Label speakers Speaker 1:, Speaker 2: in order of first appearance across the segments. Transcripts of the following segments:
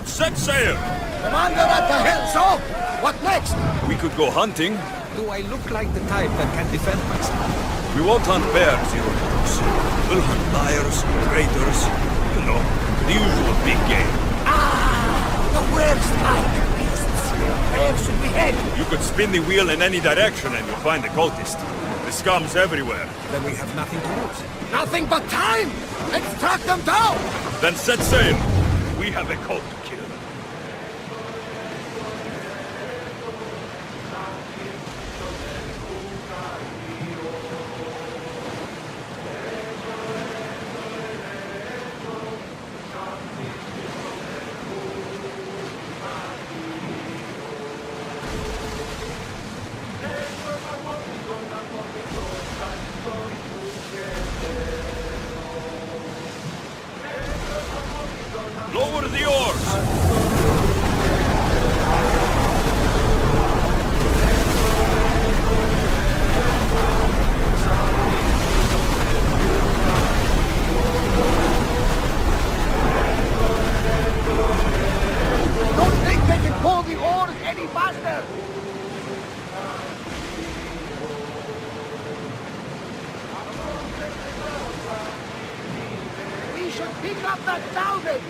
Speaker 1: Let's set sail!
Speaker 2: Commander at the helm, so? What next?
Speaker 1: We could go hunting.
Speaker 3: Do I look like the type that can defend myself?
Speaker 1: We won't hunt bears, Heroes. We'll hunt liars, traitors, you know, the usual big game.
Speaker 2: The worst kind of beasts. Where should we head?
Speaker 1: You could spin the wheel in any direction and you'll find the cultist. The scum's everywhere.
Speaker 3: Then we have nothing to lose.
Speaker 2: Nothing but time! Let's track them down!
Speaker 1: Then set sail. We have a cult to kill. Lower the oars!
Speaker 2: Don't think they can pull the oars any faster! We should pick up that salvage!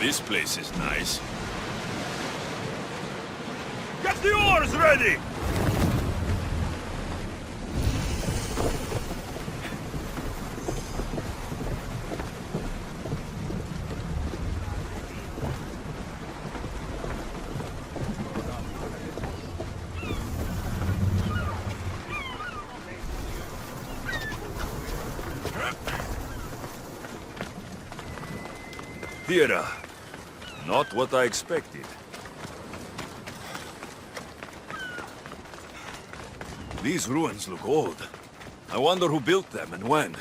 Speaker 1: This place is nice. Get the oars ready! Thera. Not what I expected. These ruins look old. I wonder who built them and when.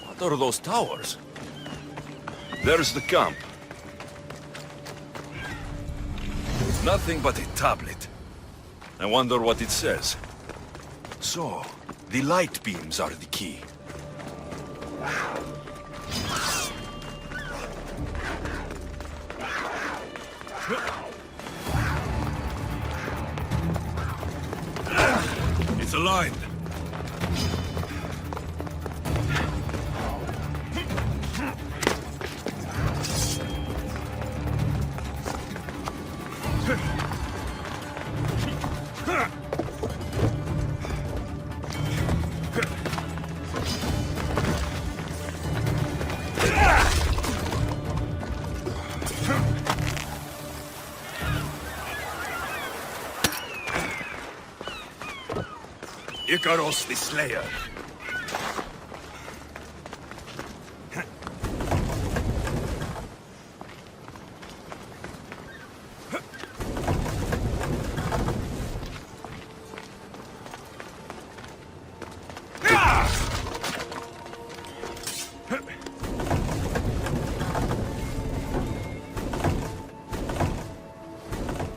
Speaker 1: What are those towers? There's the camp. Nothing but a tablet. I wonder what it says. So, the light beams are the key. It's aligned. Icaros the Slayer.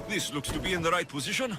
Speaker 1: This looks to be in the right position.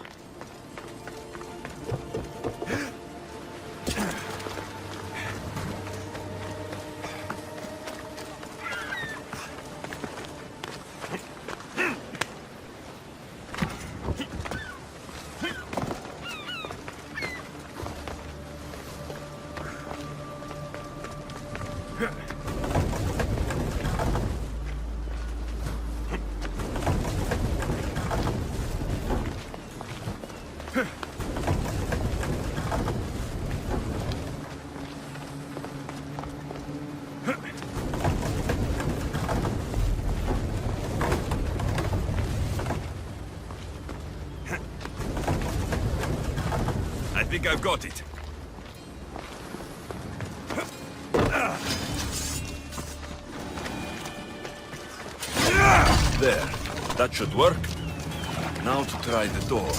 Speaker 1: I think I've got it. There. That should work. Now to try the door.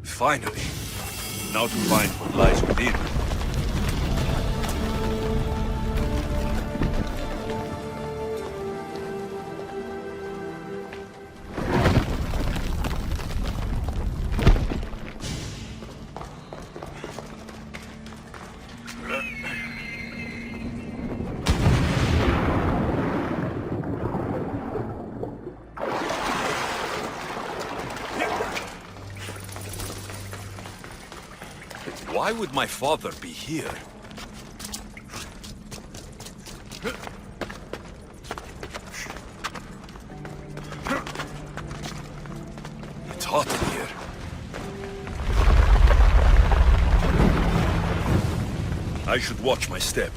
Speaker 1: Finally. Now to find what lies within. Why would my father be here? It's hot in here. I should watch my step.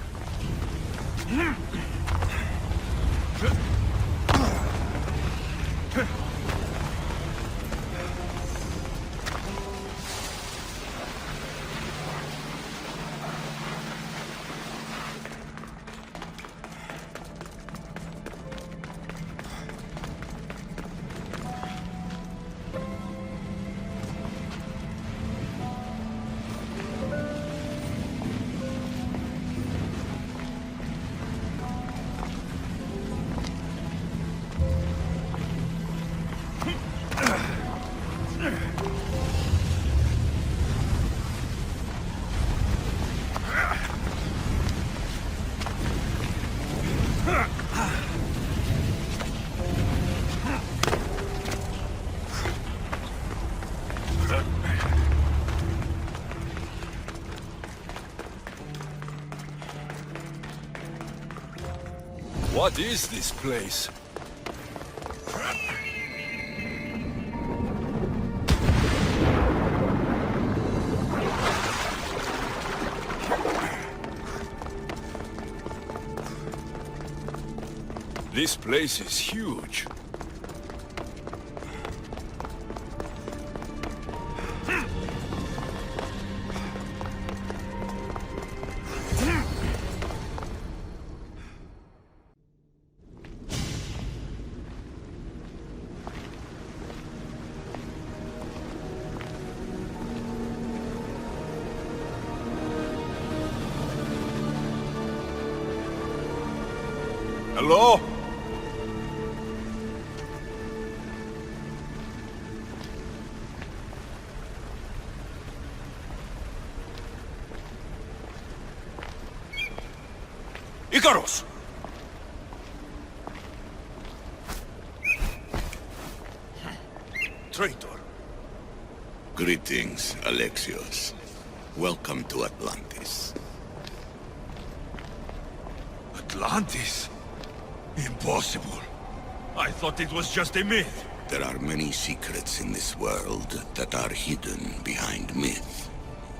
Speaker 1: What is this place? This place is huge. Hello? Icarus! Traitor.
Speaker 4: Greetings, Alexios. Welcome to Atlantis.
Speaker 1: Atlantis? Impossible. I thought it was just a myth.
Speaker 4: There are many secrets in this world that are hidden behind myth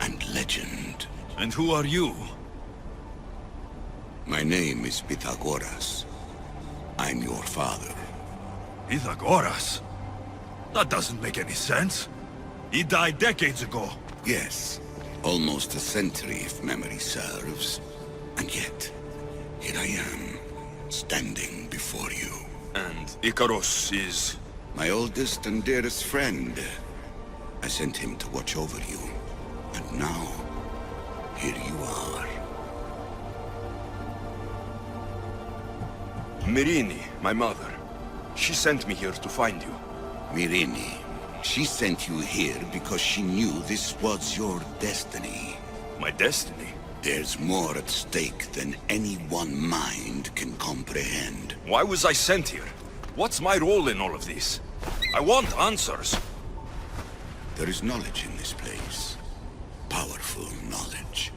Speaker 4: and legend.
Speaker 1: And who are you?
Speaker 4: My name is Pythagoras. I'm your father.
Speaker 1: Pythagoras? That doesn't make any sense. He died decades ago.
Speaker 4: Yes, almost a century if memory serves. And yet, here I am, standing before you.
Speaker 1: And Icarus is...
Speaker 4: My oldest and dearest friend. I sent him to watch over you. And now, here you are.
Speaker 1: Myrrine, my mother. She sent me here to find you.
Speaker 4: Myrrine. She sent you here because she knew this was your destiny.
Speaker 1: My destiny?
Speaker 4: There's more at stake than any one mind can comprehend.
Speaker 1: Why was I sent here? What's my role in all of this? I want answers.
Speaker 4: There is knowledge in this place. Powerful knowledge.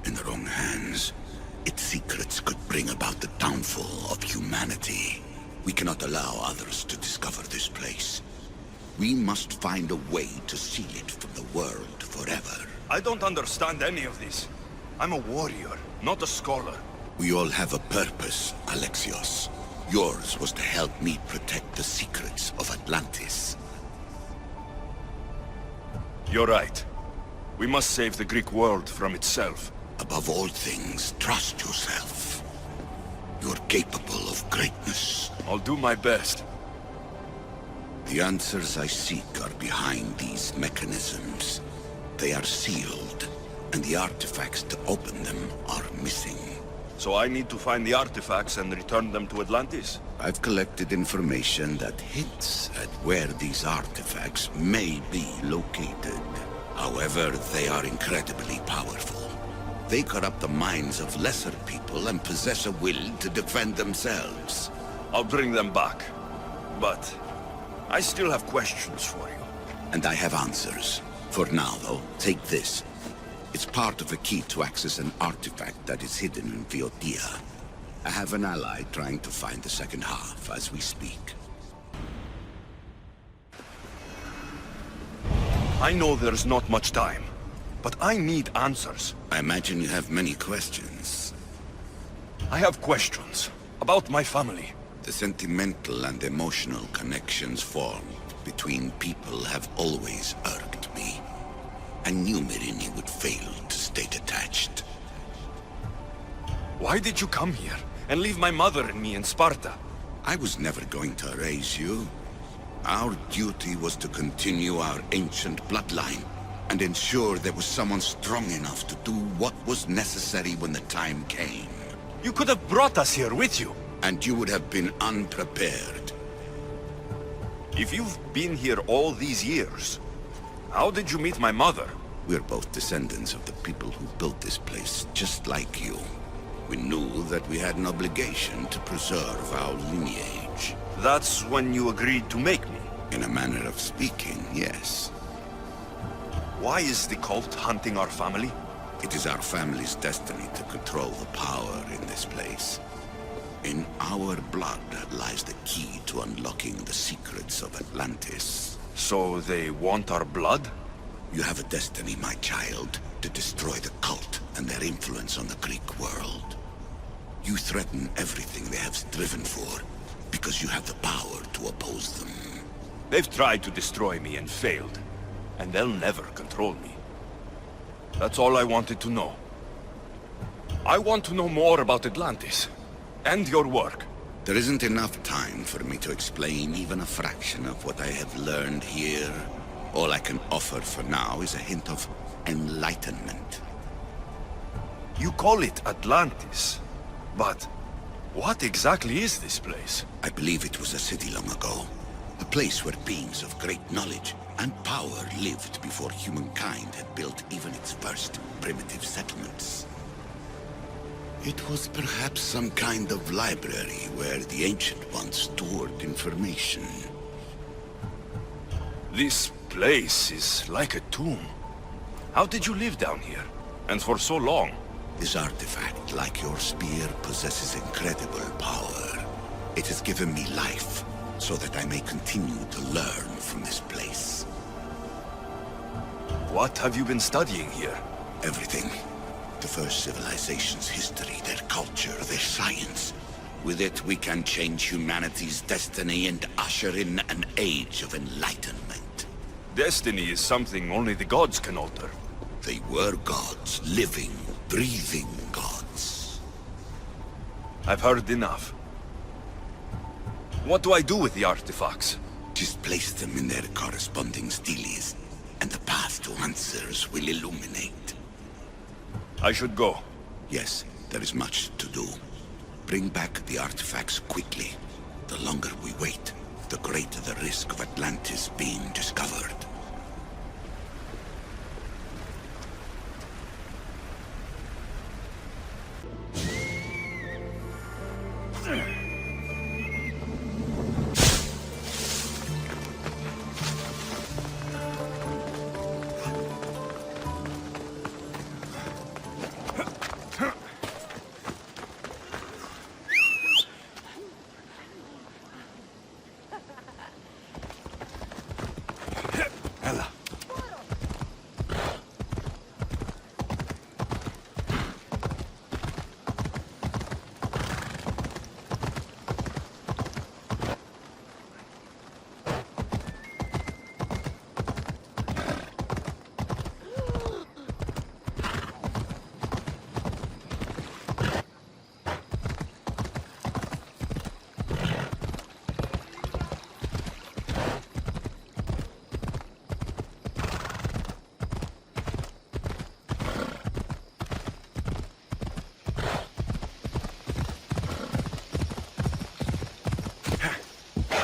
Speaker 4: In the wrong hands, its secrets could bring about the downfall of humanity. We cannot allow others to discover this place. We must find a way to seal it from the world forever.
Speaker 1: I don't understand any of this. I'm a warrior, not a scholar.
Speaker 4: We all have a purpose, Alexios. Yours was to help me protect the secrets of Atlantis.
Speaker 1: You're right. We must save the Greek world from itself.
Speaker 4: Above all things, trust yourself. You're capable of greatness.
Speaker 1: I'll do my best.
Speaker 4: The answers I seek are behind these mechanisms. They are sealed, and the artifacts to open them are missing.
Speaker 1: So I need to find the artifacts and return them to Atlantis?
Speaker 4: I've collected information that hints at where these artifacts may be located. However, they are incredibly powerful. They corrupt the minds of lesser people and possess a will to defend themselves.
Speaker 1: I'll bring them back. But I still have questions for you.
Speaker 4: And I have answers. For now, though, take this. It's part of a key to access an artifact that is hidden in Boeotia. I have an ally trying to find the second half as we speak.
Speaker 1: I know there's not much time, but I need answers.
Speaker 4: I imagine you have many questions.
Speaker 1: I have questions about my family.
Speaker 4: The sentimental and emotional connections formed between people have always irked me. I knew Myrrine would fail to stay detached.
Speaker 1: Why did you come here and leave my mother and me in Sparta?
Speaker 4: I was never going to erase you. Our duty was to continue our ancient bloodline and ensure there was someone strong enough to do what was necessary when the time came.
Speaker 1: You could have brought us here with you.
Speaker 4: And you would have been unprepared.
Speaker 1: If you've been here all these years, how did you meet my mother?
Speaker 4: We're both descendants of the people who built this place, just like you. We knew that we had an obligation to preserve our lineage.
Speaker 1: That's when you agreed to make me.
Speaker 4: In a manner of speaking, yes.
Speaker 1: Why is the cult hunting our family?
Speaker 4: It is our family's destiny to control the power in this place. In our blood lies the key to unlocking the secrets of Atlantis.
Speaker 1: So they want our blood?
Speaker 4: You have a destiny, my child, to destroy the cult and their influence on the Greek world. You threaten everything they have striven for, because you have the power to oppose them.
Speaker 1: They've tried to destroy me and failed, and they'll never control me. That's all I wanted to know. I want to know more about Atlantis. And your work.
Speaker 4: There isn't enough time for me to explain even a fraction of what I have learned here. All I can offer for now is a hint of enlightenment.
Speaker 1: You call it Atlantis, but what exactly is this place?
Speaker 4: I believe it was a city long ago. A place where beings of great knowledge and power lived before humankind had built even its first primitive settlements. It was perhaps some kind of library where the Ancient Ones stored information.
Speaker 1: This place is like a tomb. How did you live down here? And for so long?
Speaker 4: This artifact, like your spear, possesses incredible power. It has given me life, so that I may continue to learn from this place.
Speaker 1: What have you been studying here?
Speaker 4: Everything. The first civilization's history, their culture, their science. With it, we can change humanity's destiny and usher in an age of enlightenment.
Speaker 1: Destiny is something only the gods can alter.
Speaker 4: They were gods, living, breathing gods.
Speaker 1: I've heard enough. What do I do with the artifacts?
Speaker 4: Just place them in their corresponding steles, and the path to answers will illuminate.
Speaker 1: I should go.
Speaker 4: Yes, there is much to do. Bring back the artifacts quickly. The longer we wait, the greater the risk of Atlantis being discovered.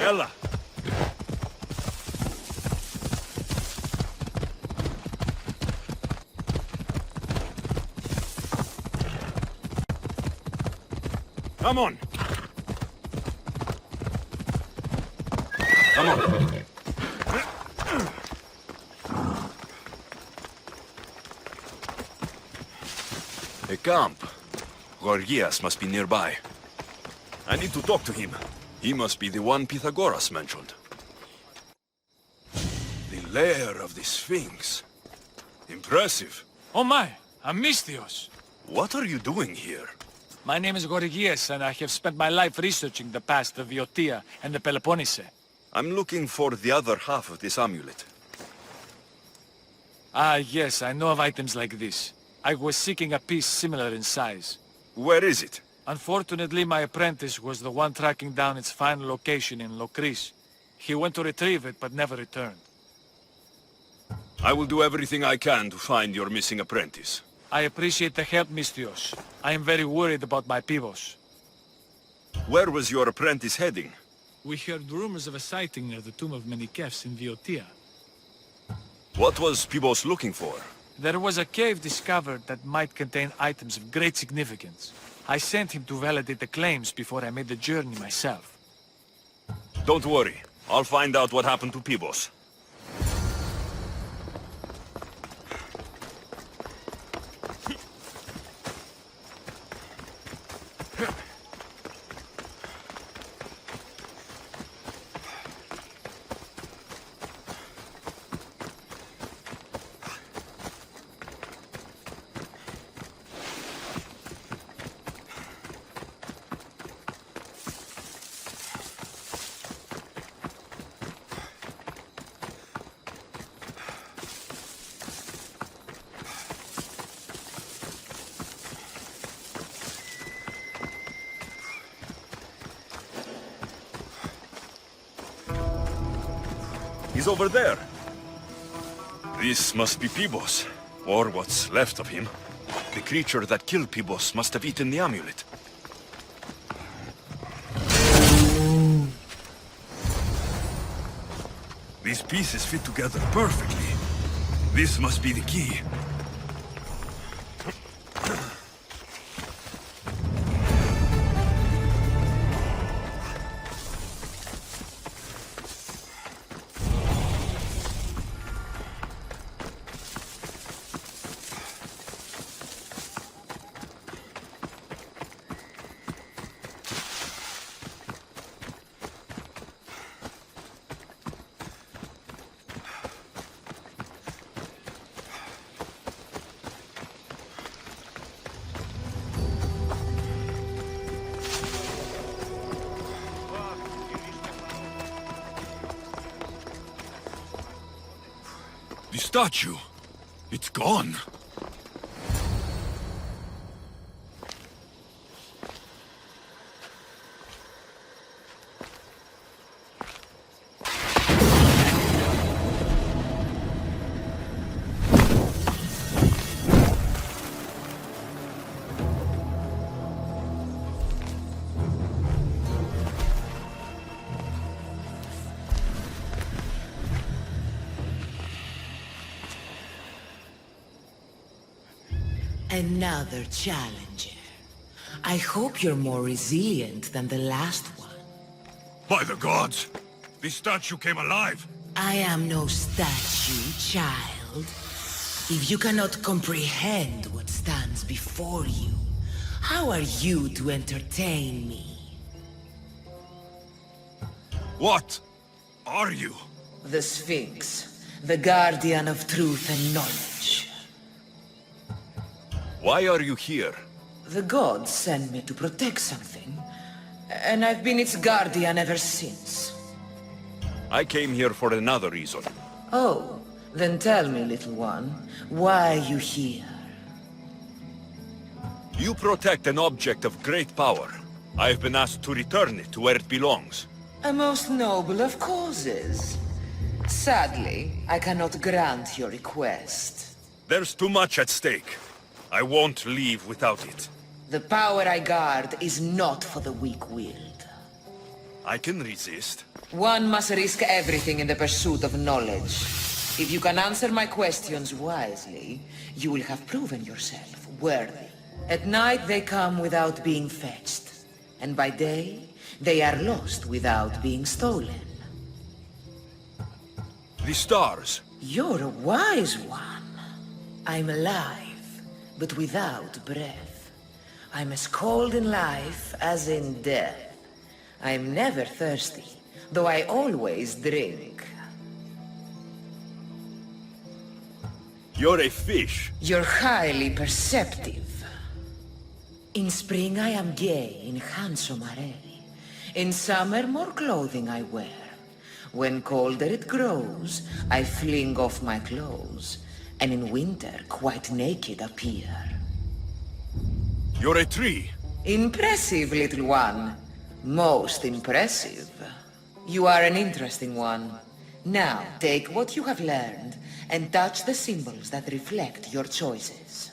Speaker 1: Ella! Come on! Come on! A camp. Gorgias must be nearby. I need to talk to him. He must be the one Pythagoras mentioned. The lair of the Sphinx. Impressive.
Speaker 5: Oh my, Amistios.
Speaker 1: What are you doing here?
Speaker 5: My name is Gorgias, and I have spent my life researching the past of Boeotia and the Peloponnese.
Speaker 1: I'm looking for the other half of this amulet.
Speaker 5: Ah, yes, I know of items like this. I was seeking a piece similar in size.
Speaker 1: Where is it?
Speaker 5: Unfortunately, my apprentice was the one tracking down its final location in Locris. He went to retrieve it, but never returned.
Speaker 1: I will do everything I can to find your missing apprentice.
Speaker 5: I appreciate the help, Mistios. I am very worried about my Pivos.
Speaker 1: Where was your apprentice heading?
Speaker 5: We heard rumors of a sighting near the tomb of Menikefs in Boeotia.
Speaker 1: What was Pibos looking for?
Speaker 5: There was a cave discovered that might contain items of great significance. I sent him to validate the claims before I made the journey myself.
Speaker 1: Don't worry. I'll find out what happened to Pibos. He's over there. This must be Pibos, or what's left of him. The creature that killed Pibos must have eaten the amulet. These pieces fit together perfectly. This must be the key. The statue! It's gone!
Speaker 6: Another challenger. I hope you're more resilient than the last one.
Speaker 1: By the gods! The statue came alive!
Speaker 6: I am no statue, child. If you cannot comprehend what stands before you, how are you to entertain me?
Speaker 1: What are you?
Speaker 6: The Sphinx, the guardian of truth and knowledge.
Speaker 1: Why are you here?
Speaker 6: The gods sent me to protect something, and I've been its guardian ever since.
Speaker 1: I came here for another reason.
Speaker 6: Oh, then tell me, little one, why are you here?
Speaker 1: You protect an object of great power. I've been asked to return it to where it belongs.
Speaker 6: A most noble of causes. Sadly, I cannot grant your request.
Speaker 1: There's too much at stake. I won't leave without it.
Speaker 6: The power I guard is not for the weak-willed.
Speaker 1: I can resist.
Speaker 6: One must risk everything in the pursuit of knowledge. If you can answer my questions wisely, you will have proven yourself worthy. At night they come without being fetched, and by day they are lost without being stolen.
Speaker 1: The stars.
Speaker 6: You're a wise one. I'm alive, but without breath. I'm as cold in life as in death. I'm never thirsty, though I always drink.
Speaker 1: You're a fish.
Speaker 6: You're highly perceptive. In spring I am gay in handsome array. In summer more clothing I wear. When colder it grows, I fling off my clothes, and in winter quite naked appear.
Speaker 1: You're a tree.
Speaker 6: Impressive, little one. Most impressive. You are an interesting one. Now, take what you have learned and touch the symbols that reflect your choices.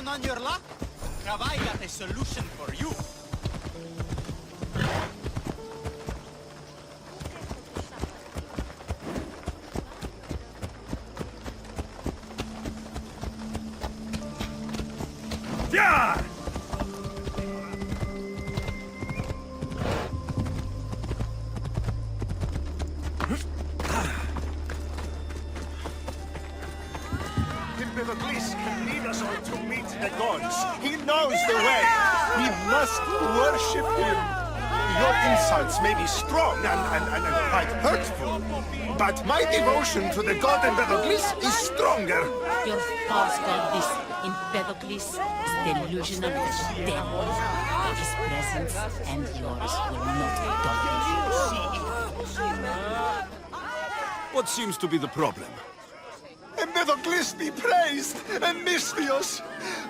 Speaker 2: On your luck? Have I got a solution for you?
Speaker 1: Yeah!
Speaker 7: Medusa can lead us all to meet the gods. He knows the way. We must worship him. Your insults may be strong and quite hurtful, but my devotion to the god Medusa is stronger.
Speaker 8: Your false god, this Empedocles, is delusional as the devil. His presence and yours will not tolerate.
Speaker 1: What seems to be the problem?
Speaker 7: Medusa be praised, and Misthios.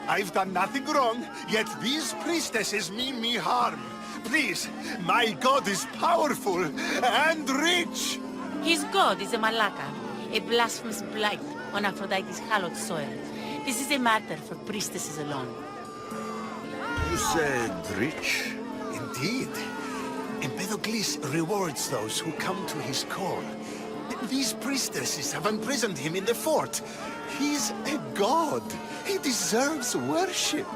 Speaker 7: I've done nothing wrong, yet these priestesses mean me harm. Please, my god is powerful and rich.
Speaker 8: His god is a malaka, a blasphemous blight on Aphrodite's hallowed soil. This is a matter for priestesses alone.
Speaker 1: You said rich?
Speaker 7: Indeed. Empedocles rewards those who come to his call. These priestesses have imprisoned him in the fort. He's a god. He deserves worship.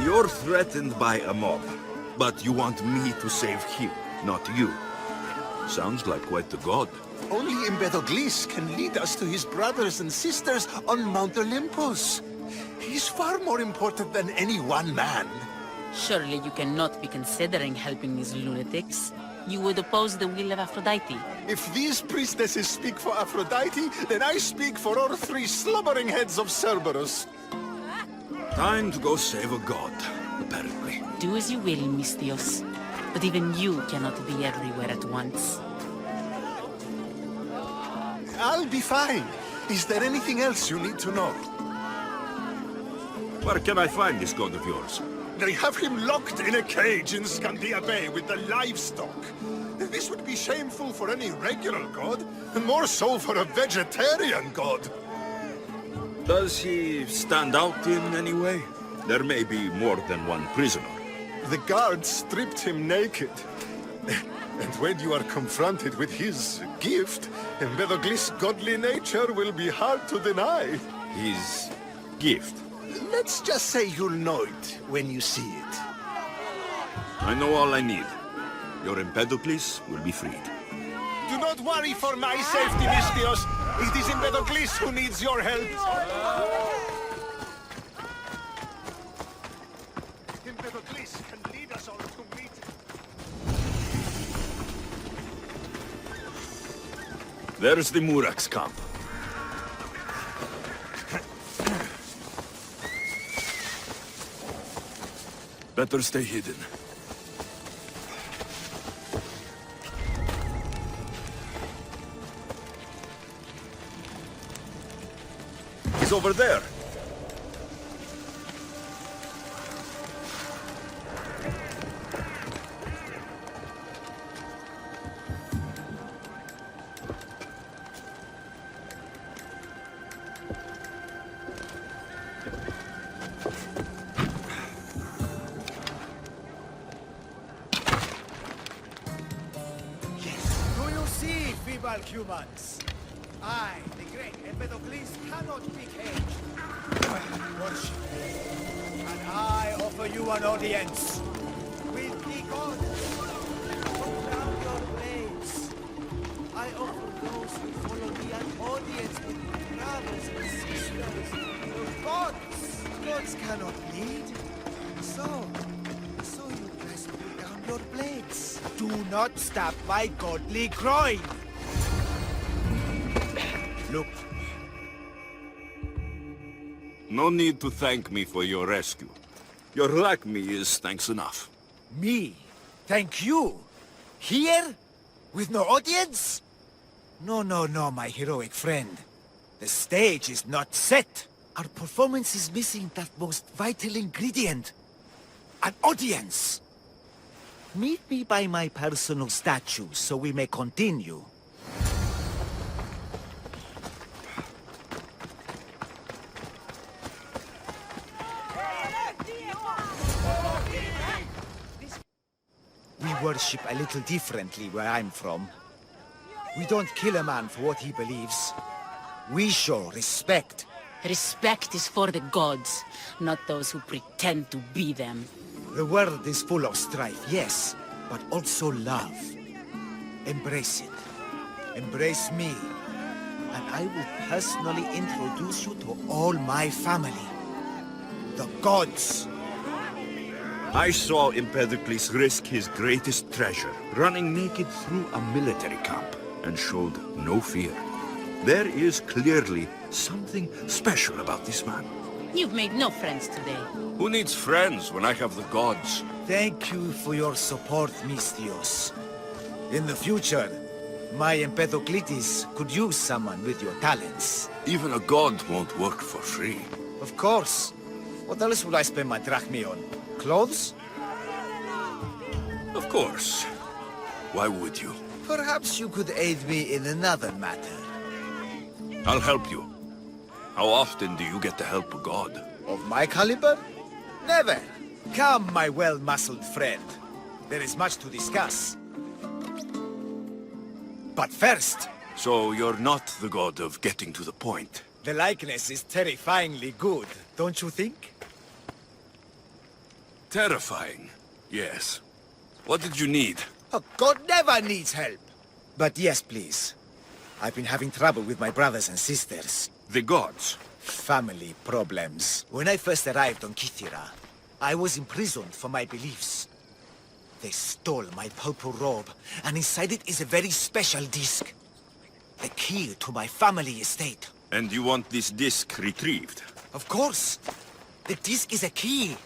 Speaker 1: You're threatened by a mob, but you want me to save him, not you. Sounds like quite the god.
Speaker 7: Only Empedocles can lead us to his brothers and sisters on Mount Olympus. He's far more important than any one man.
Speaker 8: Surely you cannot be considering helping these lunatics. You would oppose the will of Aphrodite.
Speaker 7: If these priestesses speak for Aphrodite, then I speak for all three slumbering heads of Cerberus.
Speaker 1: Time to go save a god, apparently.
Speaker 8: Do as you will, Misthios. But even you cannot be everywhere at once.
Speaker 7: I'll be fine. Is there anything else you need to know?
Speaker 1: Where can I find this god of yours?
Speaker 7: They have him locked in a cage in Scandia Bay with the livestock. This would be shameful for any regular god, and more so for a vegetarian god.
Speaker 1: Does he stand out in any way? There may be more than one prisoner.
Speaker 7: The guards stripped him naked. And when you are confronted with his gift, Empedocles' godly nature will be hard to deny.
Speaker 1: His gift?
Speaker 7: Let's just say you'll know it when you see it.
Speaker 1: I know all I need. Your Empedocles will be freed.
Speaker 7: Do not worry for my safety, Misthios. It is Empedocles who needs your help. Empedocles can lead us all to meet.
Speaker 1: There's the Murak's camp. Better stay hidden. He's over there.
Speaker 2: Humans. I, the great Empedocles, cannot be caged. Worship me, and I offer you an audience. With the gods, put down your blades. I offer those who follow me an audience with brothers and sisters. Gods cannot lead. So you best put down your blades. Do not stab my godly groin. Look.
Speaker 1: No need to thank me for your rescue. Your like me is thanks enough.
Speaker 2: Me? Thank you? Here? With no audience? No, my heroic friend. The stage is not set. Our performance is missing that most vital ingredient. An audience. Meet me by my personal statue so we may continue. We worship a little differently where I'm from. We don't kill a man for what he believes. We show respect.
Speaker 8: Respect is for the gods, not those who pretend to be them.
Speaker 2: The world is full of strife, yes, but also love. Embrace it. Embrace me. And I will personally introduce you to all my family. The gods.
Speaker 1: I saw Empedocles risk his greatest treasure, running naked through a military camp, and showed no fear. There is clearly something special about this man.
Speaker 8: You've made no friends today.
Speaker 1: Who needs friends when I have the gods?
Speaker 2: Thank you for your support, Misthios. In the future, my Empedocles could use someone with your talents.
Speaker 1: Even a god won't work for free.
Speaker 2: Of course. What else would I spend my drachmae on? Clothes?
Speaker 1: Of course. Why would you?
Speaker 2: Perhaps you could aid me in another matter.
Speaker 1: I'll help you. How often do you get to help a god?
Speaker 2: Of my caliber? Never. Come, my well-muscled friend. There is much to discuss. But first,
Speaker 1: So you're not the god of getting to the point.
Speaker 2: the likeness is terrifyingly good, don't you think?
Speaker 1: Terrifying, yes. What did you need?
Speaker 2: A god never needs help. But yes, please. I've been having trouble with my brothers and sisters.
Speaker 1: The gods.
Speaker 2: Family problems. When I first arrived on Kythera, I was imprisoned for my beliefs. They stole my purple robe, and inside it is a very special disc. The key to my family estate.
Speaker 1: And you want this disc retrieved?
Speaker 2: Of course. The disc is a key.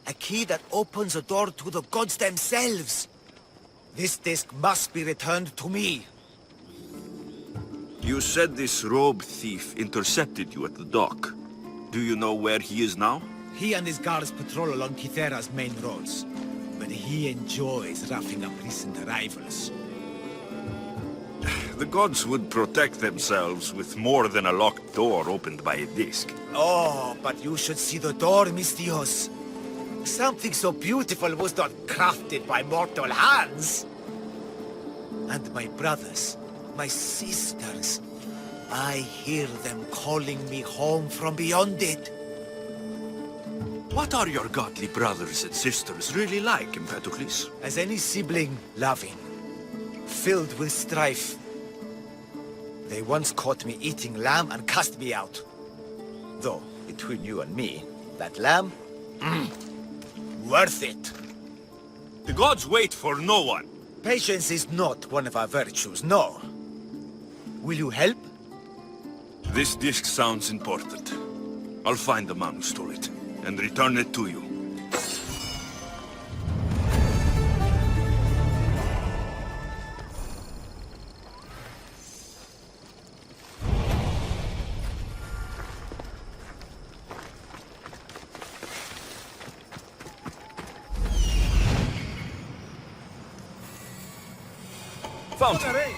Speaker 2: A key that opens a door to the gods themselves. This disc must be returned to me.
Speaker 1: You said this robe thief intercepted you at the dock. Do you know where he is now?
Speaker 2: He and his guards patrol along Kythera's main roads. But he enjoys roughing up recent arrivals.
Speaker 1: The gods would protect themselves with more than a locked door opened by a disc.
Speaker 2: Oh, but you should see the door, Mistios. Something so beautiful was not crafted by mortal hands. And my brothers, my sisters, I hear them calling me home from beyond it.
Speaker 1: What are your godly brothers and sisters really like, Empedocles?
Speaker 2: As any sibling, loving, filled with strife. They once caught me eating lamb and cast me out. Though, between you and me, that lamb, worth it.
Speaker 1: The gods wait for no one.
Speaker 2: Patience is not one of our virtues, no. Will you help?
Speaker 1: This disc sounds important. I'll find the man who stole it, and return it to you. Found it.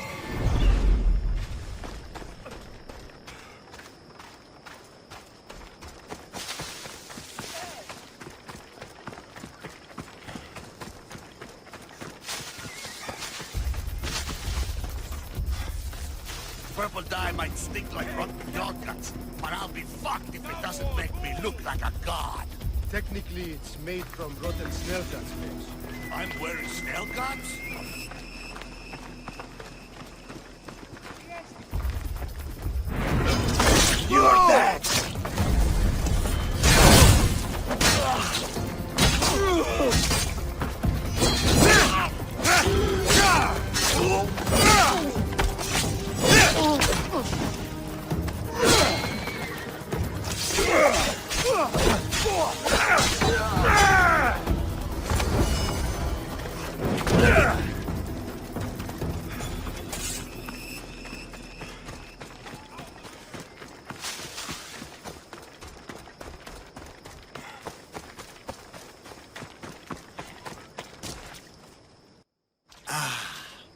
Speaker 7: Purple dye might stink like rotten dog guts, but I'll be fucked if it doesn't make me look like a god.
Speaker 9: Technically, it's made from rotten snail guts, Sphinx.
Speaker 7: I'm wearing snail guts?
Speaker 2: You're dead!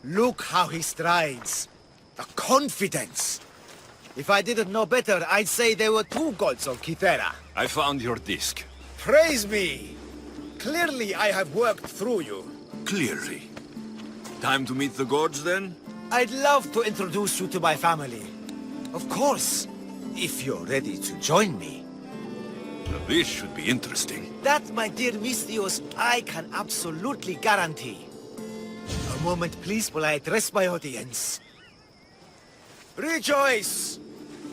Speaker 2: Look how he strides. The confidence. If I didn't know better, I'd say there were two gods of Kythera.
Speaker 1: I found your disc.
Speaker 2: Praise me! Clearly I have worked through you.
Speaker 1: Clearly. Time to meet the gods, then?
Speaker 2: I'd love to introduce you to my family. Of course, if you're ready to join me.
Speaker 1: Now, this should be interesting.
Speaker 2: That, my dear Mistios, I can absolutely guarantee. A moment, please, while I address my audience. Rejoice!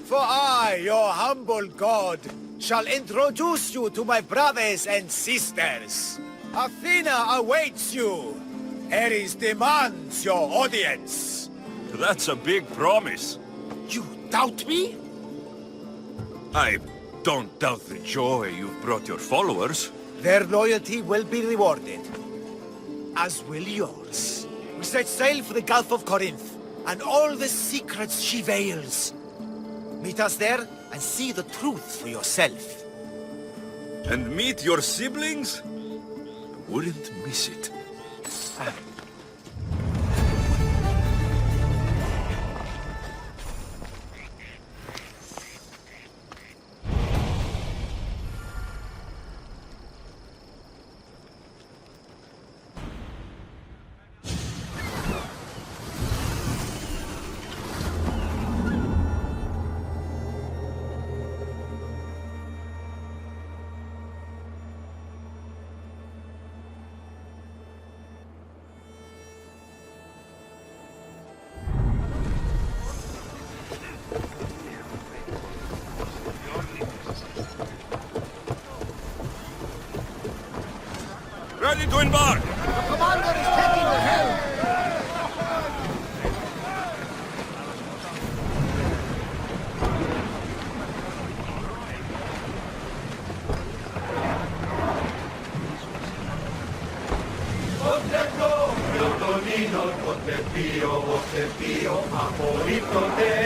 Speaker 2: For I, your humble god, shall introduce you to my brothers and sisters. Athena awaits you. Ares demands your audience.
Speaker 1: That's a big promise.
Speaker 2: You doubt me?
Speaker 1: I don't doubt the joy you've brought your followers.
Speaker 2: Their loyalty will be rewarded. As will yours. We set sail for the Gulf of Corinth, and all the secrets she veils. Meet us there, and see the truth for yourself.
Speaker 1: And meet your siblings? I wouldn't miss it. ready to embark!
Speaker 9: The commander is taking the helm!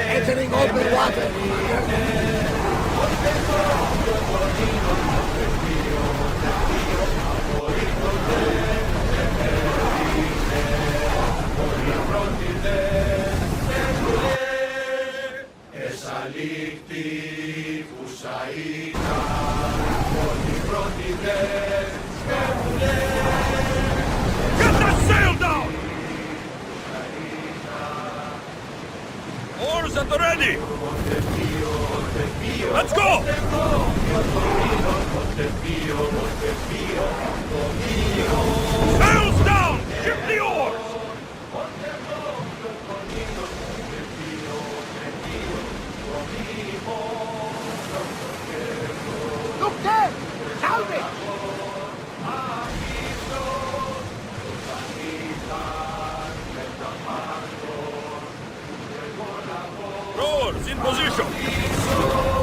Speaker 9: Entering open water!
Speaker 1: Get that sail down! Oars at the ready! Let's go! Sails down! Ship the oars!
Speaker 9: Look there! Salvage!
Speaker 1: Rowers in position!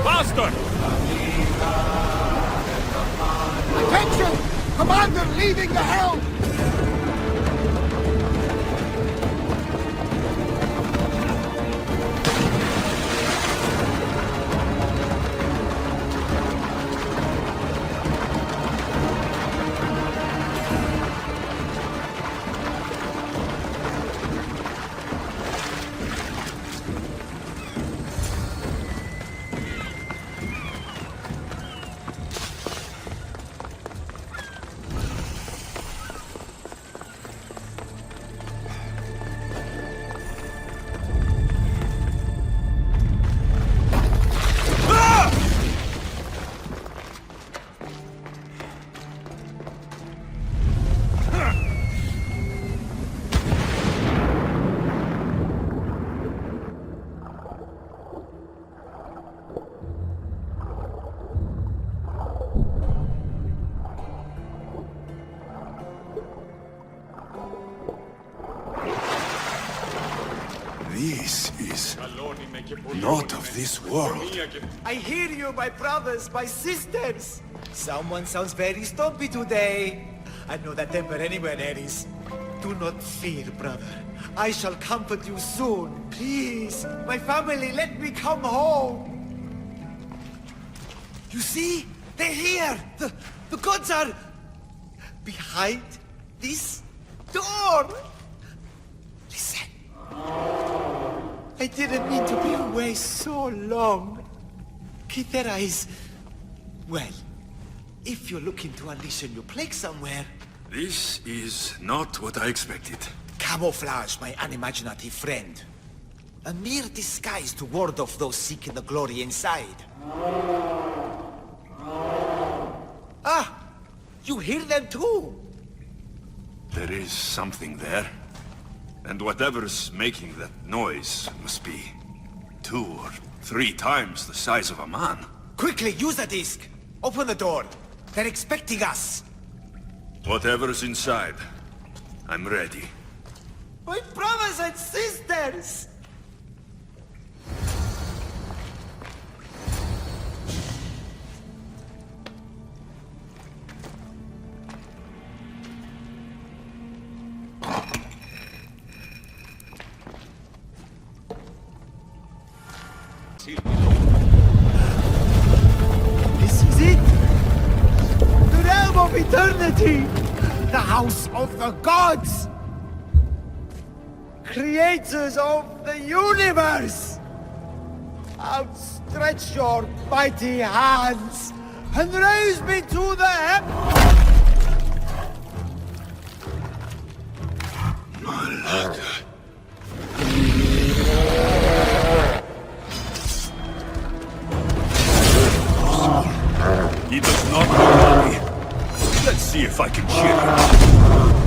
Speaker 1: Faster!
Speaker 9: Attention! Commander leaving the helm!
Speaker 1: This is not of this world.
Speaker 2: I hear you, my brothers, my sisters. Someone sounds very stumpy today. I know that temper anywhere, Ares. Do not fear, brother. I shall comfort you soon. Please, my family, let me come home. You see? They're here! The gods are behind this door! Listen. I didn't mean to be away so long. Kythera is... well, if you're looking to unleash a new plague somewhere...
Speaker 1: This is not what I expected.
Speaker 2: Camouflage, my unimaginative friend. A mere disguise to ward off those seeking the glory inside. Ah! You hear them too!
Speaker 1: There is something there. And whatever's making that noise must be 2 or 3 times the size of a man.
Speaker 2: Quickly, use the disc! Open the door! They're expecting us!
Speaker 1: Whatever's inside, I'm ready.
Speaker 2: My brothers and sisters! This is it! The realm of eternity! The house of the gods! Creators of the universe! Outstretch your mighty hands and raise me to the heavens!
Speaker 1: He does not know me. Let's see if I can cheer him.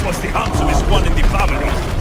Speaker 1: Was the handsomest one in the family.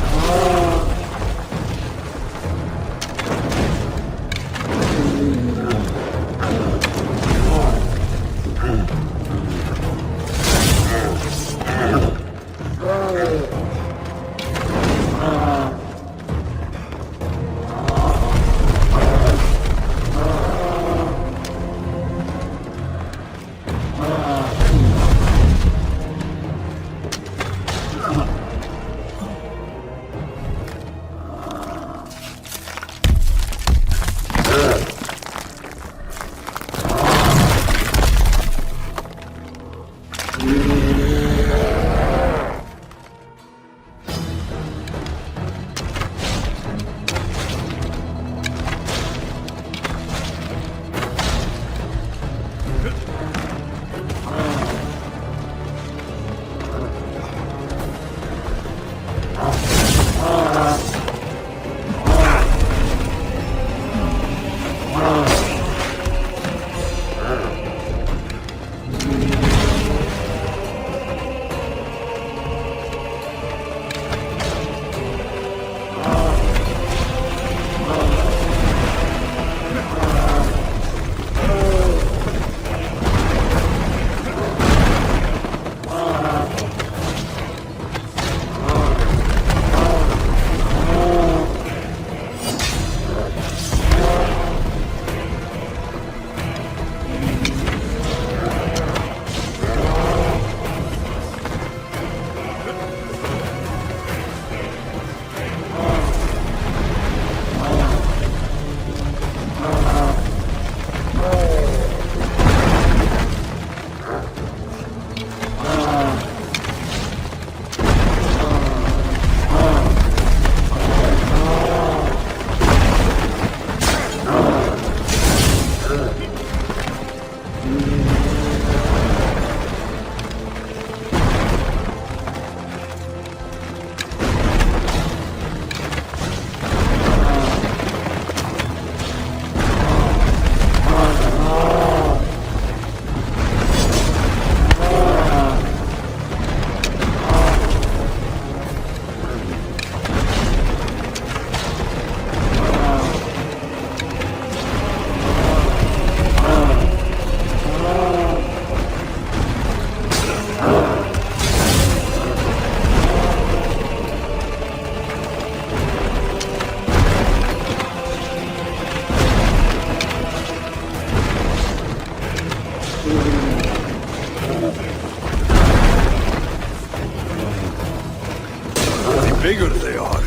Speaker 1: bigger they are,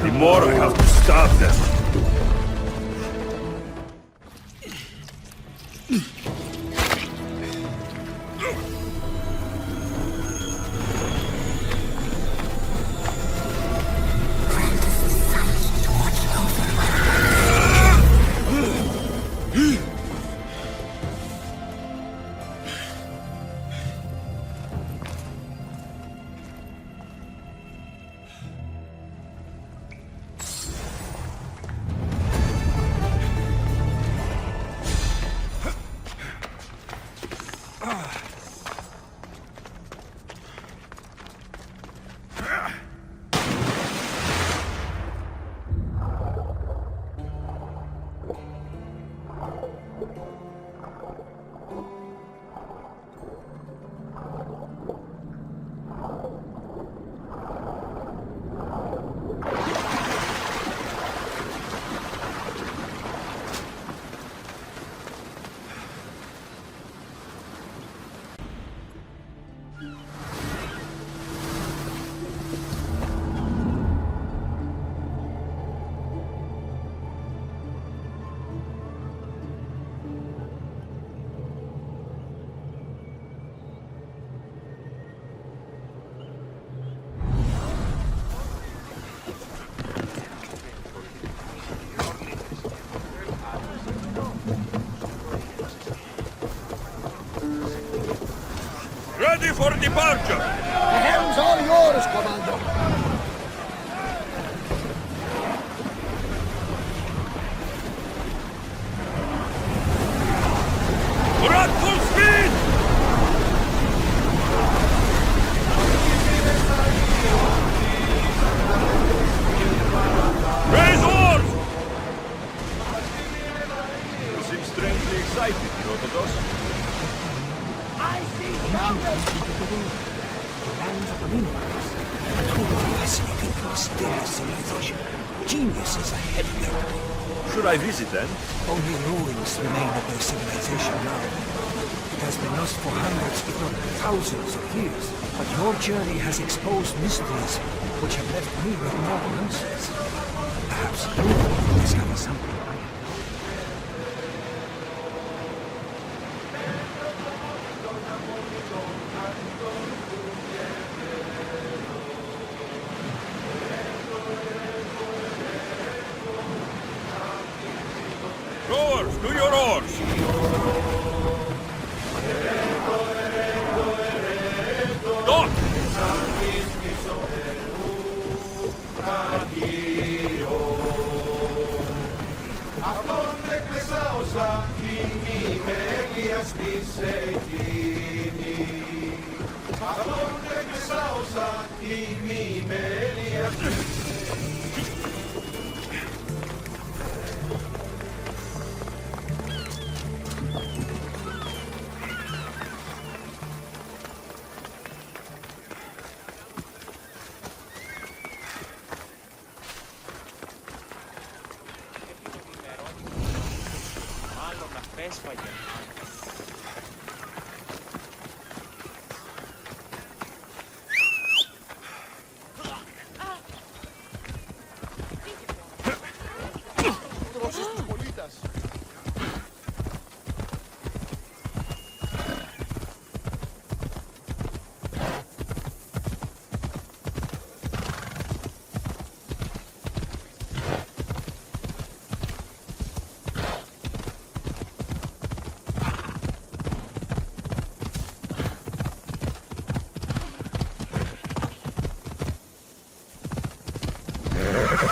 Speaker 1: the more I have to stab them. Ready for departure!
Speaker 9: The helm's all yours, Commander.
Speaker 1: We're at full speed! Raise oars!
Speaker 3: You seem strangely excited, Minotaur.
Speaker 2: Fascinating for a stellar civilization. Genius is ahead of their time.
Speaker 3: Should I visit then?
Speaker 2: Only ruins remain of their civilization now. It has been lost for hundreds, if not thousands of years. But your journey has exposed mysteries which have left me with more answers. Perhaps you will discover something I have.
Speaker 1: Rowers, do your oars! Dock!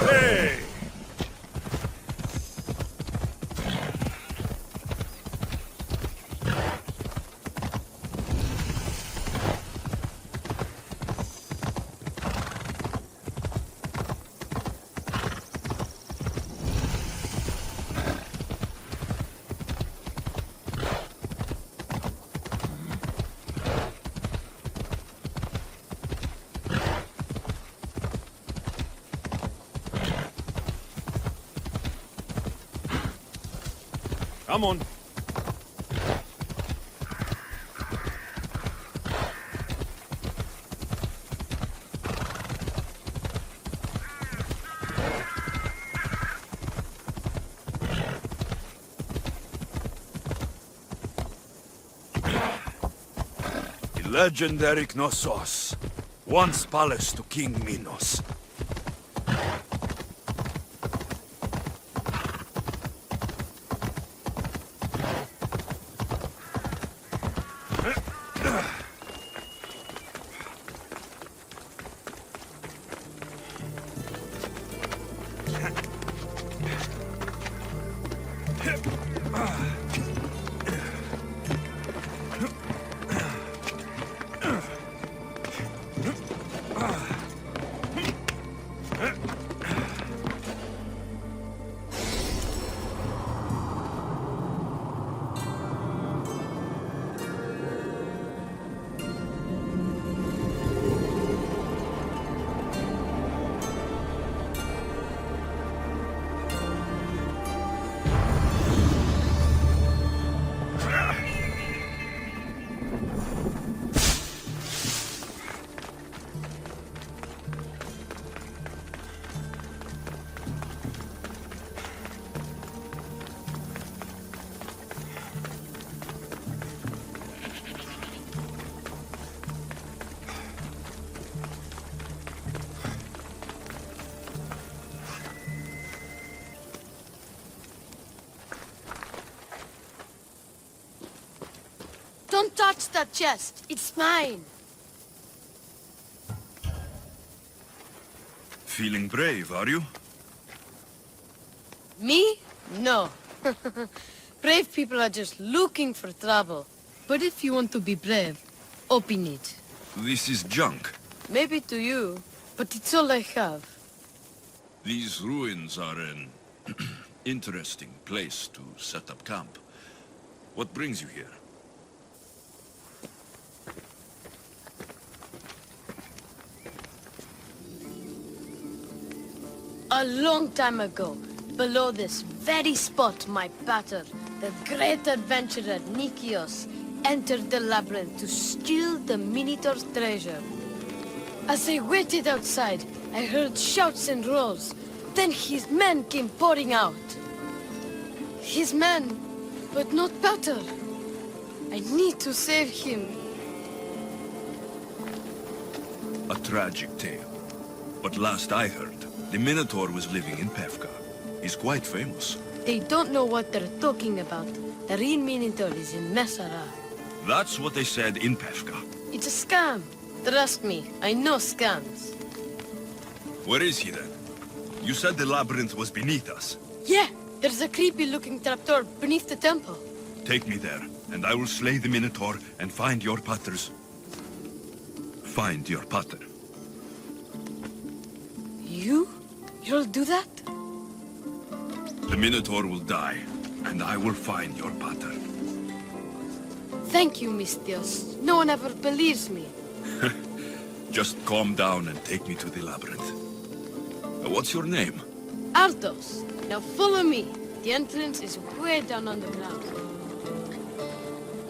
Speaker 1: Hey! Come on. The legendary Knossos, once palace to King Minos.
Speaker 10: Don't touch that chest. It's mine.
Speaker 1: Feeling brave, are you?
Speaker 10: Me? No. Brave people are just looking for trouble. But if you want to be brave, open it.
Speaker 1: This is junk.
Speaker 10: Maybe to you, but it's all I have.
Speaker 1: These ruins are an interesting place to set up camp. What brings you here?
Speaker 10: A long time ago, below this very spot, my pater, the great adventurer Nikios, entered the labyrinth to steal the Minotaur's treasure. As I waited outside, I heard shouts and roars. Then his men came pouring out. His men, but not pater. I need to save him.
Speaker 1: A tragic tale. But last I heard, the Minotaur was living in Pefka. He's quite famous.
Speaker 10: They don't know what they're talking about. The real Minotaur is in Messara.
Speaker 1: That's what they said in Pefka.
Speaker 10: It's a scam. Trust me, I know scams.
Speaker 1: Where is he then? You said the labyrinth was beneath us.
Speaker 10: Yeah, there's a creepy-looking trapdoor beneath the temple.
Speaker 1: Take me there, and I will slay the Minotaur and find your paters. Find your pater.
Speaker 10: You'll do that?
Speaker 1: The Minotaur will die, and I will find your pater.
Speaker 10: Thank you, Mistios. No one ever believes me.
Speaker 1: Just calm down and take me to the labyrinth. What's your name?
Speaker 10: Ardos. Now follow me. The entrance is way down underground.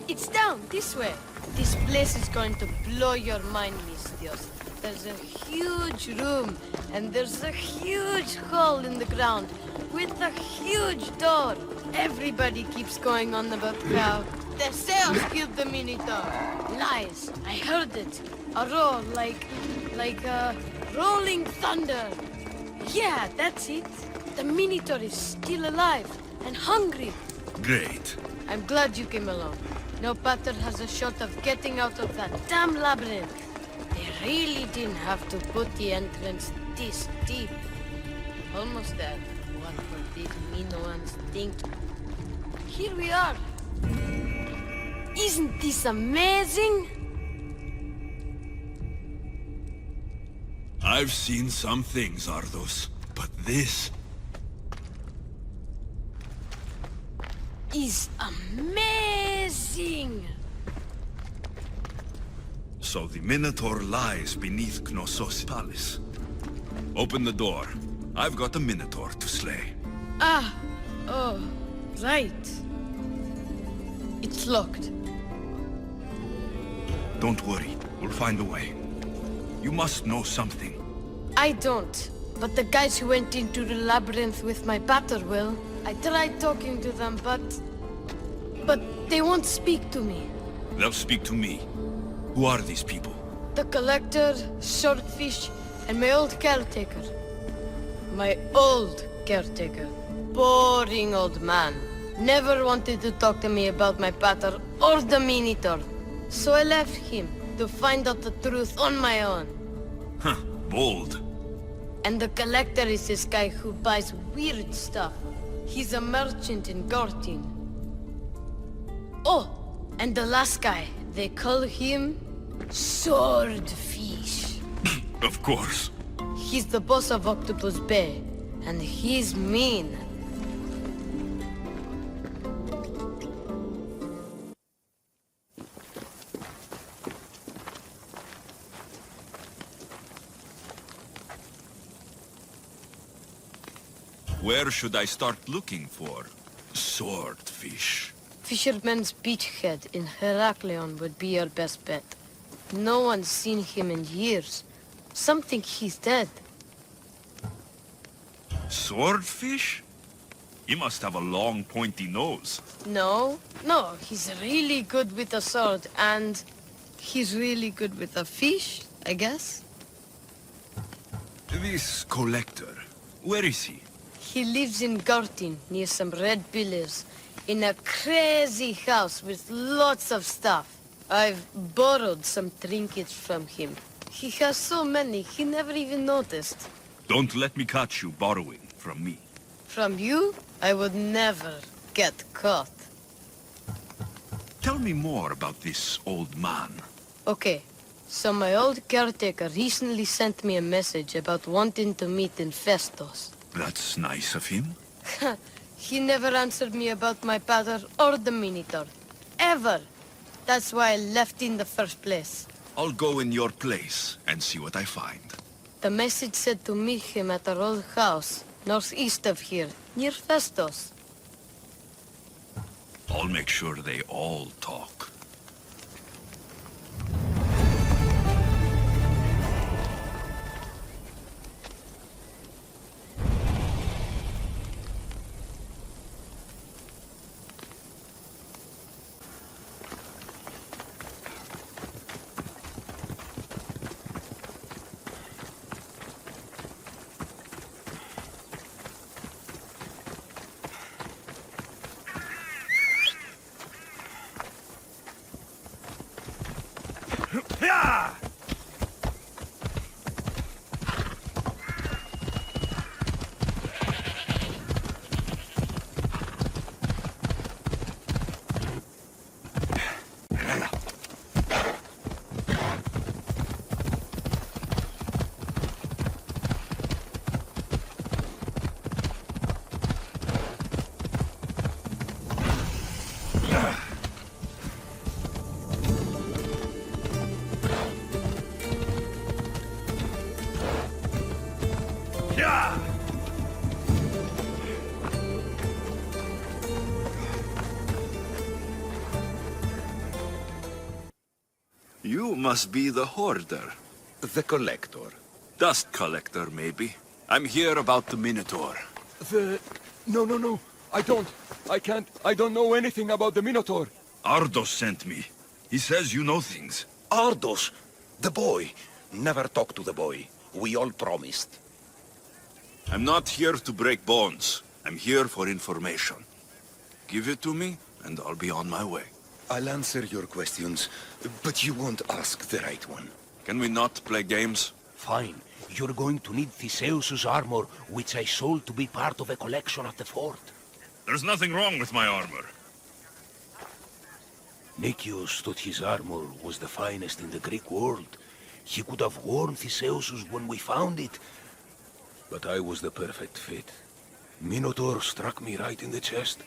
Speaker 10: It's down, this way. This place is going to blow your mind, Mistios. There's a huge room, and there's a huge hole in the ground, with a huge door. Everybody keeps going on about how Theseus killed the Minotaur. Lies. I heard it. A roar like rolling thunder. Yeah, that's it. The Minotaur is still alive and hungry.
Speaker 1: Great.
Speaker 10: I'm glad you came along. No pater has a shot of getting out of that damn labyrinth. They really didn't have to put the entrance this deep. Almost there. What would these Minoans think? Here we are. Isn't this amazing?
Speaker 1: I've seen some things, Ardos, but this
Speaker 10: is amazing!
Speaker 1: So the Minotaur lies beneath Knossos' palace. Open the door. I've got a Minotaur to slay.
Speaker 10: Oh, right. It's locked.
Speaker 1: Don't worry, we'll find a way. You must know something.
Speaker 10: I don't, but the guys who went into the labyrinth with my pater will. I tried talking to them, but they won't speak to me.
Speaker 1: They'll speak to me. Who are these people?
Speaker 10: The collector, swordfish, and my old caretaker. My old caretaker. Boring old man. Never wanted to talk to me about my pater or the Minotaur. So I left him to find out the truth on my own.
Speaker 1: Huh, bold.
Speaker 10: And the collector is this guy who buys weird stuff. He's a merchant in Gortin. Oh, and the last guy, they call him Swordfish.
Speaker 1: Of course.
Speaker 10: He's the boss of Octopus Bay, and he's mean.
Speaker 1: Where should I start looking for swordfish?
Speaker 10: Fisherman's Beachhead in Heraklion would be your best bet. No one's seen him in years. Some think he's dead.
Speaker 1: Swordfish? He must have a long, pointy nose.
Speaker 10: No, he's really good with a sword, and he's really good with a fish, I guess.
Speaker 1: This collector, where is he?
Speaker 10: He lives in Gortin, near some red pillars, in a crazy house with lots of stuff. I've borrowed some trinkets from him. He has so many, he never even noticed.
Speaker 1: Don't let me catch you borrowing from me.
Speaker 10: From you, I would never get caught.
Speaker 1: Tell me more about this old man.
Speaker 10: Okay, so my old caretaker recently sent me a message about wanting to meet in Festos.
Speaker 1: That's nice of him.
Speaker 10: He never answered me about my father or the Minotaur. Ever! That's why I left in the first place.
Speaker 1: I'll go in your place and see what I find.
Speaker 10: The message said to meet him at our old house, northeast of here, near Festos.
Speaker 1: I'll make sure they all talk. You must be the hoarder.
Speaker 11: The collector.
Speaker 1: Dust collector, maybe. I'm here about the Minotaur.
Speaker 12: No. I don't. I can't. I don't know anything about the Minotaur.
Speaker 1: Ardos sent me. He says you know things.
Speaker 11: Ardos! The boy. Never talk to the boy. We all promised.
Speaker 1: I'm not here to break bones. I'm here for information. Give it to me, and I'll be on my way.
Speaker 11: I'll answer your questions, but you won't ask the right one.
Speaker 1: Can we not play games?
Speaker 13: Fine. You're going to need Theseus's armor, which I sold to be part of a collection at the fort.
Speaker 1: There's nothing wrong with my armor.
Speaker 13: Nicias thought his armor was the finest in the Greek world. He could have worn Theseus's when we found it. But I was the perfect fit. Minotaur struck me right in the chest.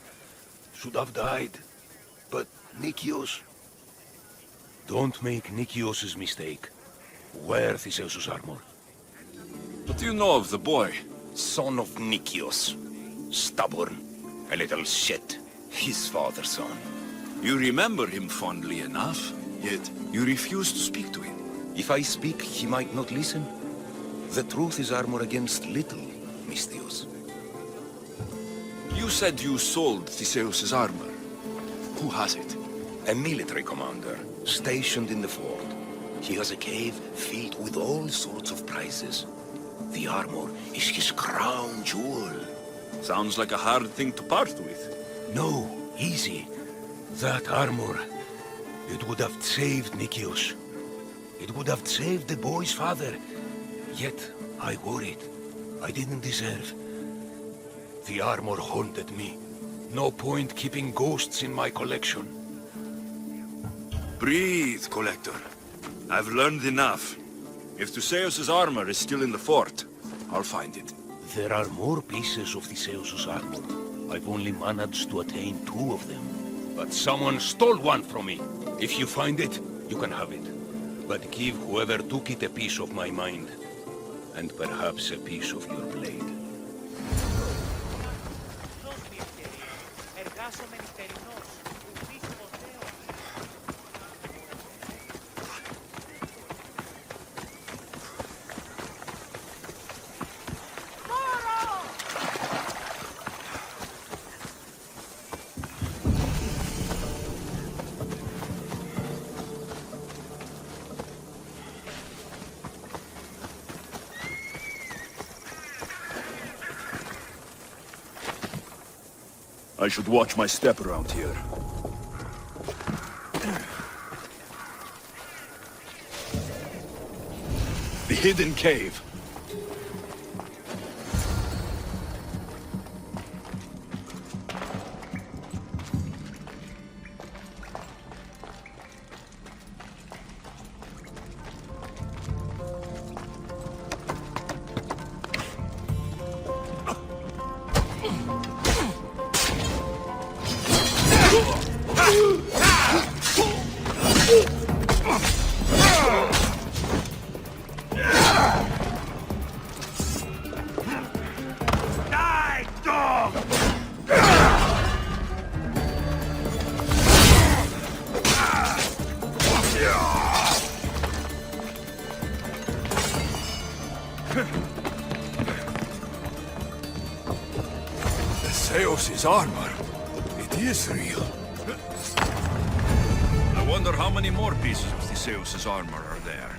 Speaker 13: Should have died. But Nicias... Don't make Nicias's mistake. Wear Theseus's armor.
Speaker 1: What do you know of the boy?
Speaker 11: Son of Nicias. Stubborn. A little shit. His father's son.
Speaker 1: You remember him fondly enough, yet you refuse to speak to him.
Speaker 11: If I speak, he might not listen. The truth is armor against little, Misthios.
Speaker 1: You said you sold Theseus's armor. Who has it?
Speaker 11: A military commander, stationed in the fort. He has a cave filled with all sorts of prizes. The armor is his crown jewel.
Speaker 1: Sounds like a hard thing to part with.
Speaker 13: No, easy. That armor, it would have saved Nicias. It would have saved the boy's father. Yet, I wore it. I didn't deserve. The armor haunted me. No point keeping ghosts in my collection.
Speaker 1: Breathe, Collector. I've learned enough. If Theseus's armor is still in the fort, I'll find it.
Speaker 13: There are more pieces of Theseus's armor. I've only managed to attain 2 of them. But someone stole one from me. If you find it, you can have it. But give whoever took it a piece of my mind. And perhaps a piece of your blade.
Speaker 1: I should watch my step around here. hidden cave.
Speaker 13: Zeus's armor. It is real.
Speaker 1: I wonder how many more pieces of Theseus's armor are there.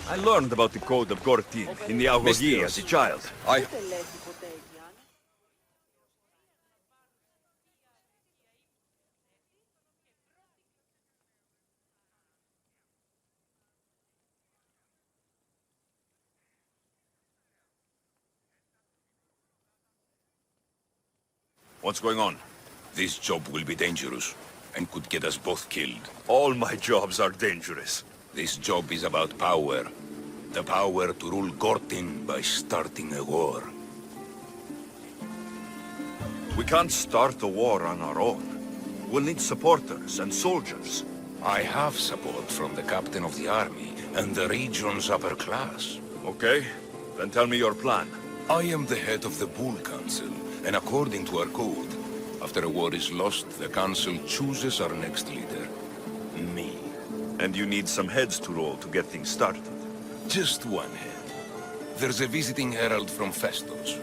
Speaker 1: I learned about the Code of Gortin in the Agogi as a child. What's going on?
Speaker 13: This job will be dangerous, and could get us both killed.
Speaker 1: All my jobs are dangerous.
Speaker 13: This job is about power. The power to rule Gortin by starting a war.
Speaker 1: We can't start a war on our own. We'll need supporters and soldiers.
Speaker 13: I have support from the captain of the army and the region's upper class.
Speaker 1: Okay, then tell me your plan.
Speaker 13: I am the head of the Bull Council, and according to our code, after a war is lost, the council chooses our next leader. Me.
Speaker 1: And you need some heads to roll to get things started.
Speaker 13: Just one head. There's a visiting herald from Festus.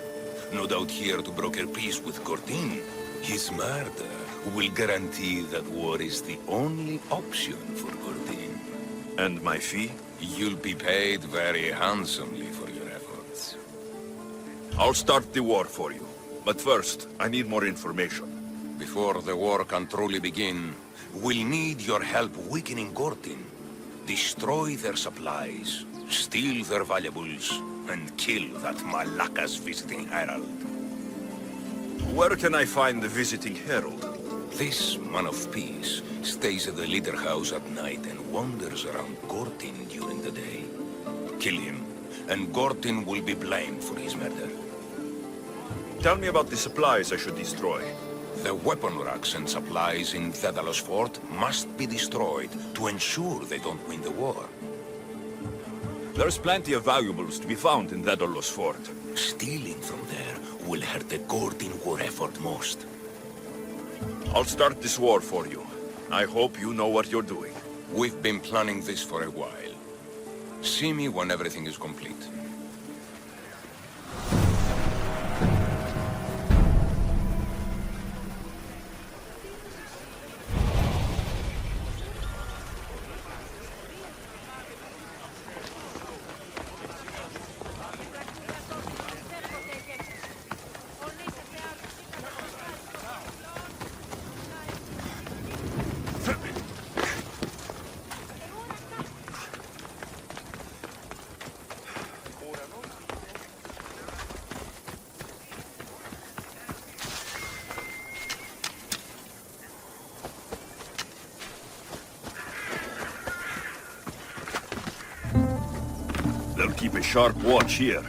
Speaker 13: No doubt here to broker peace with Gortin. His murder will guarantee that war is the only option for Gortin.
Speaker 1: And my fee?
Speaker 13: You'll be paid very handsomely for your efforts.
Speaker 1: I'll start the war for you. But first, I need more information.
Speaker 13: Before the war can truly begin, we'll need your help weakening Gortin. Destroy their supplies, steal their valuables, and kill that Malaka's visiting herald.
Speaker 1: Where can I find the visiting herald?
Speaker 13: This man of peace stays at the leader house at night and wanders around Gortin during the day. Kill him, and Gortin will be blamed for his murder.
Speaker 1: Tell me about the supplies I should destroy.
Speaker 13: The weapon racks and supplies in Daedalus Fort must be destroyed to ensure they don't win the war.
Speaker 1: There's plenty of valuables to be found in Daedalus Fort.
Speaker 13: Stealing from there will hurt the Gortin war effort most.
Speaker 1: I'll start this war for you. I hope you know what you're doing.
Speaker 13: We've been planning this for a while. See me when everything is complete.
Speaker 1: They'll keep a sharp watch here.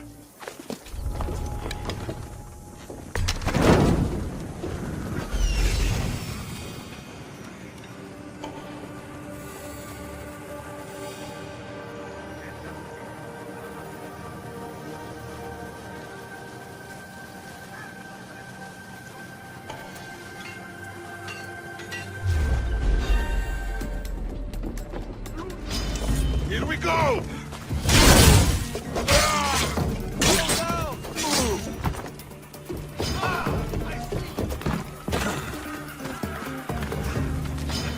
Speaker 7: go!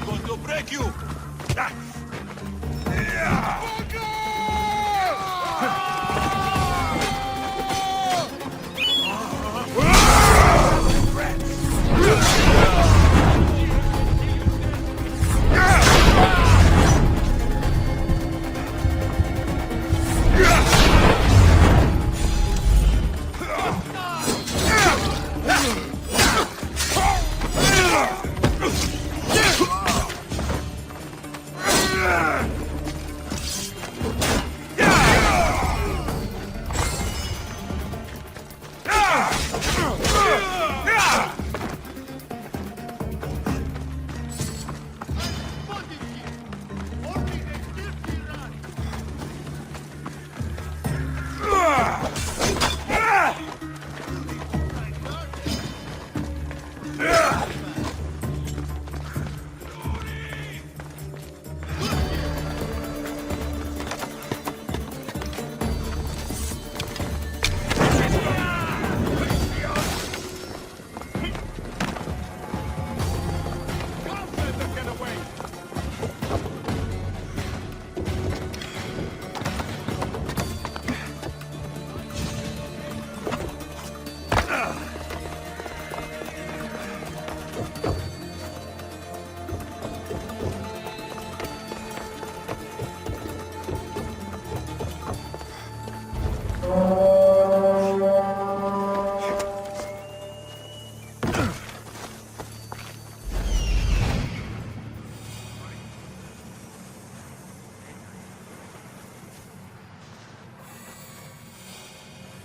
Speaker 1: Going to break you!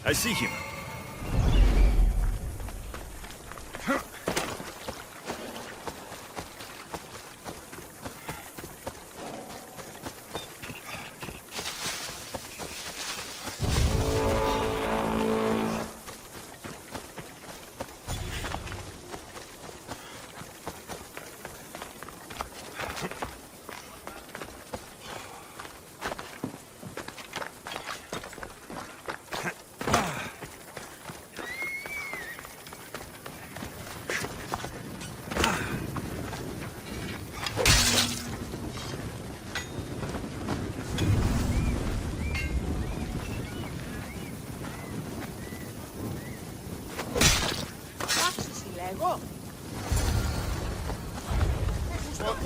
Speaker 1: I see him.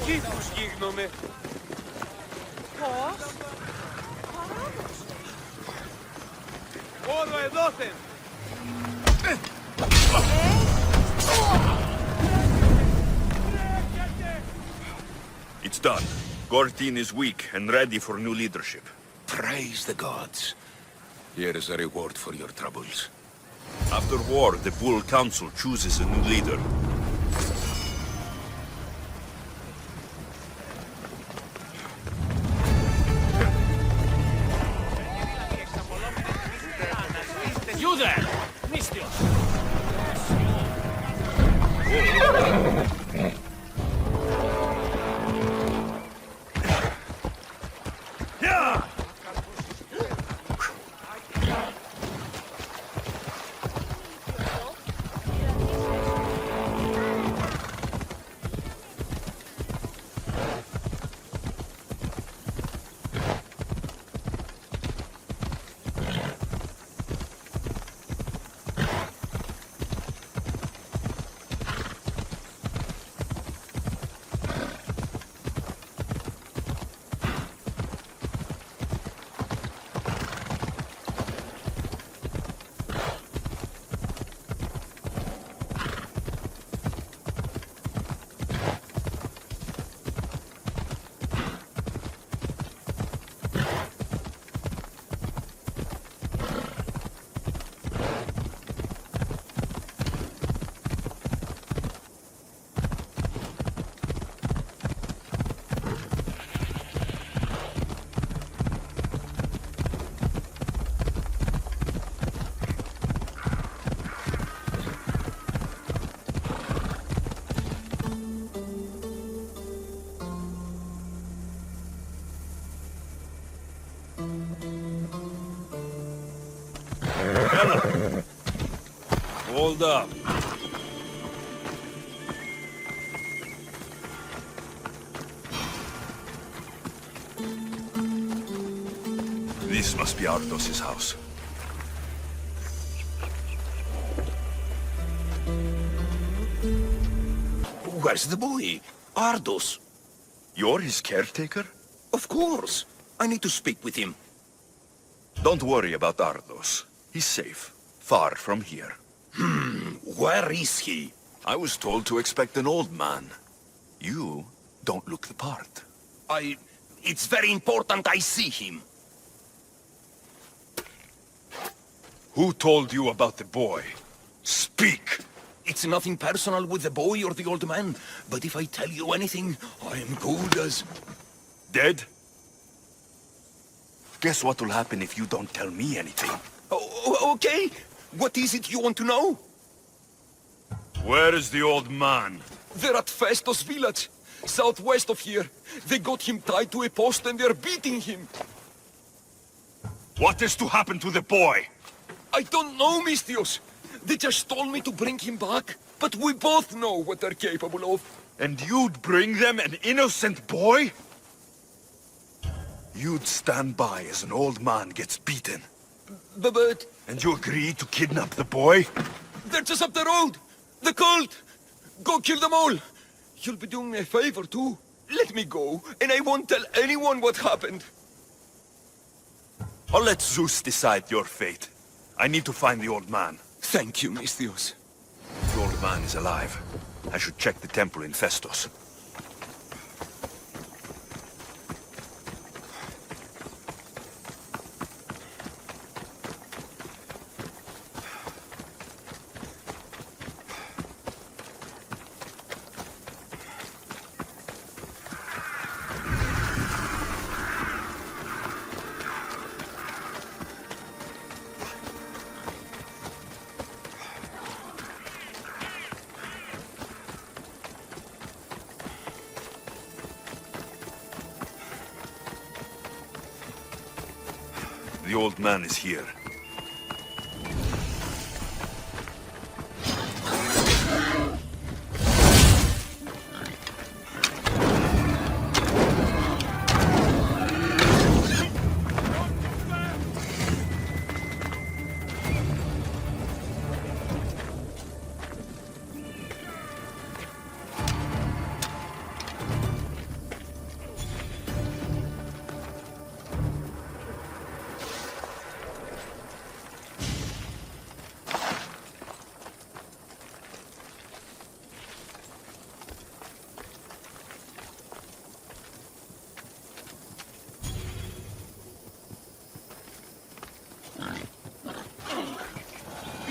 Speaker 12: Εκεί τους γίγνομαι.
Speaker 10: Πώς?
Speaker 12: Όρο εδώθεν.
Speaker 1: It's done. Gortine is weak and ready for new leadership.
Speaker 13: Praise the gods. Here is a reward for your troubles.
Speaker 1: After war, the Bull Council chooses a new leader.
Speaker 5: You there! Mystios!
Speaker 1: Hold up. This must be Ardos's house.
Speaker 11: Where's the boy? Ardos.
Speaker 1: You're his caretaker?
Speaker 11: Of course. I need to speak with him.
Speaker 1: Don't worry about Ardos. He's safe. Far from here.
Speaker 11: Where is he?
Speaker 1: I was told to expect an old man. You don't look the part.
Speaker 11: It's very important I see him.
Speaker 1: Who told you about the boy? Speak!
Speaker 11: It's nothing personal with the boy or the old man, but if I tell you anything, I am good as...
Speaker 1: Dead? Guess what will happen if you don't tell me anything?
Speaker 11: Okay. What is it you want to know?
Speaker 1: Where is the old man?
Speaker 12: They're at Festos village, southwest of here. They got him tied to a post and they're beating him.
Speaker 1: What is to happen to the boy?
Speaker 12: I don't know, Mistios. They just told me to bring him back, but we both know what they're capable of.
Speaker 1: And you'd bring them an innocent boy? You'd stand by as an old man gets beaten.
Speaker 12: But...
Speaker 1: And you agree to kidnap the boy?
Speaker 12: They're just up the road! The cult! Go kill them all! You'll be doing me a favor, too. Let me go, and I won't tell anyone what happened.
Speaker 1: I'll let Zeus decide your fate. I need to find the old man.
Speaker 12: Thank you, Mistios.
Speaker 1: The old man is alive. I should check the temple in Festos. The old man is here.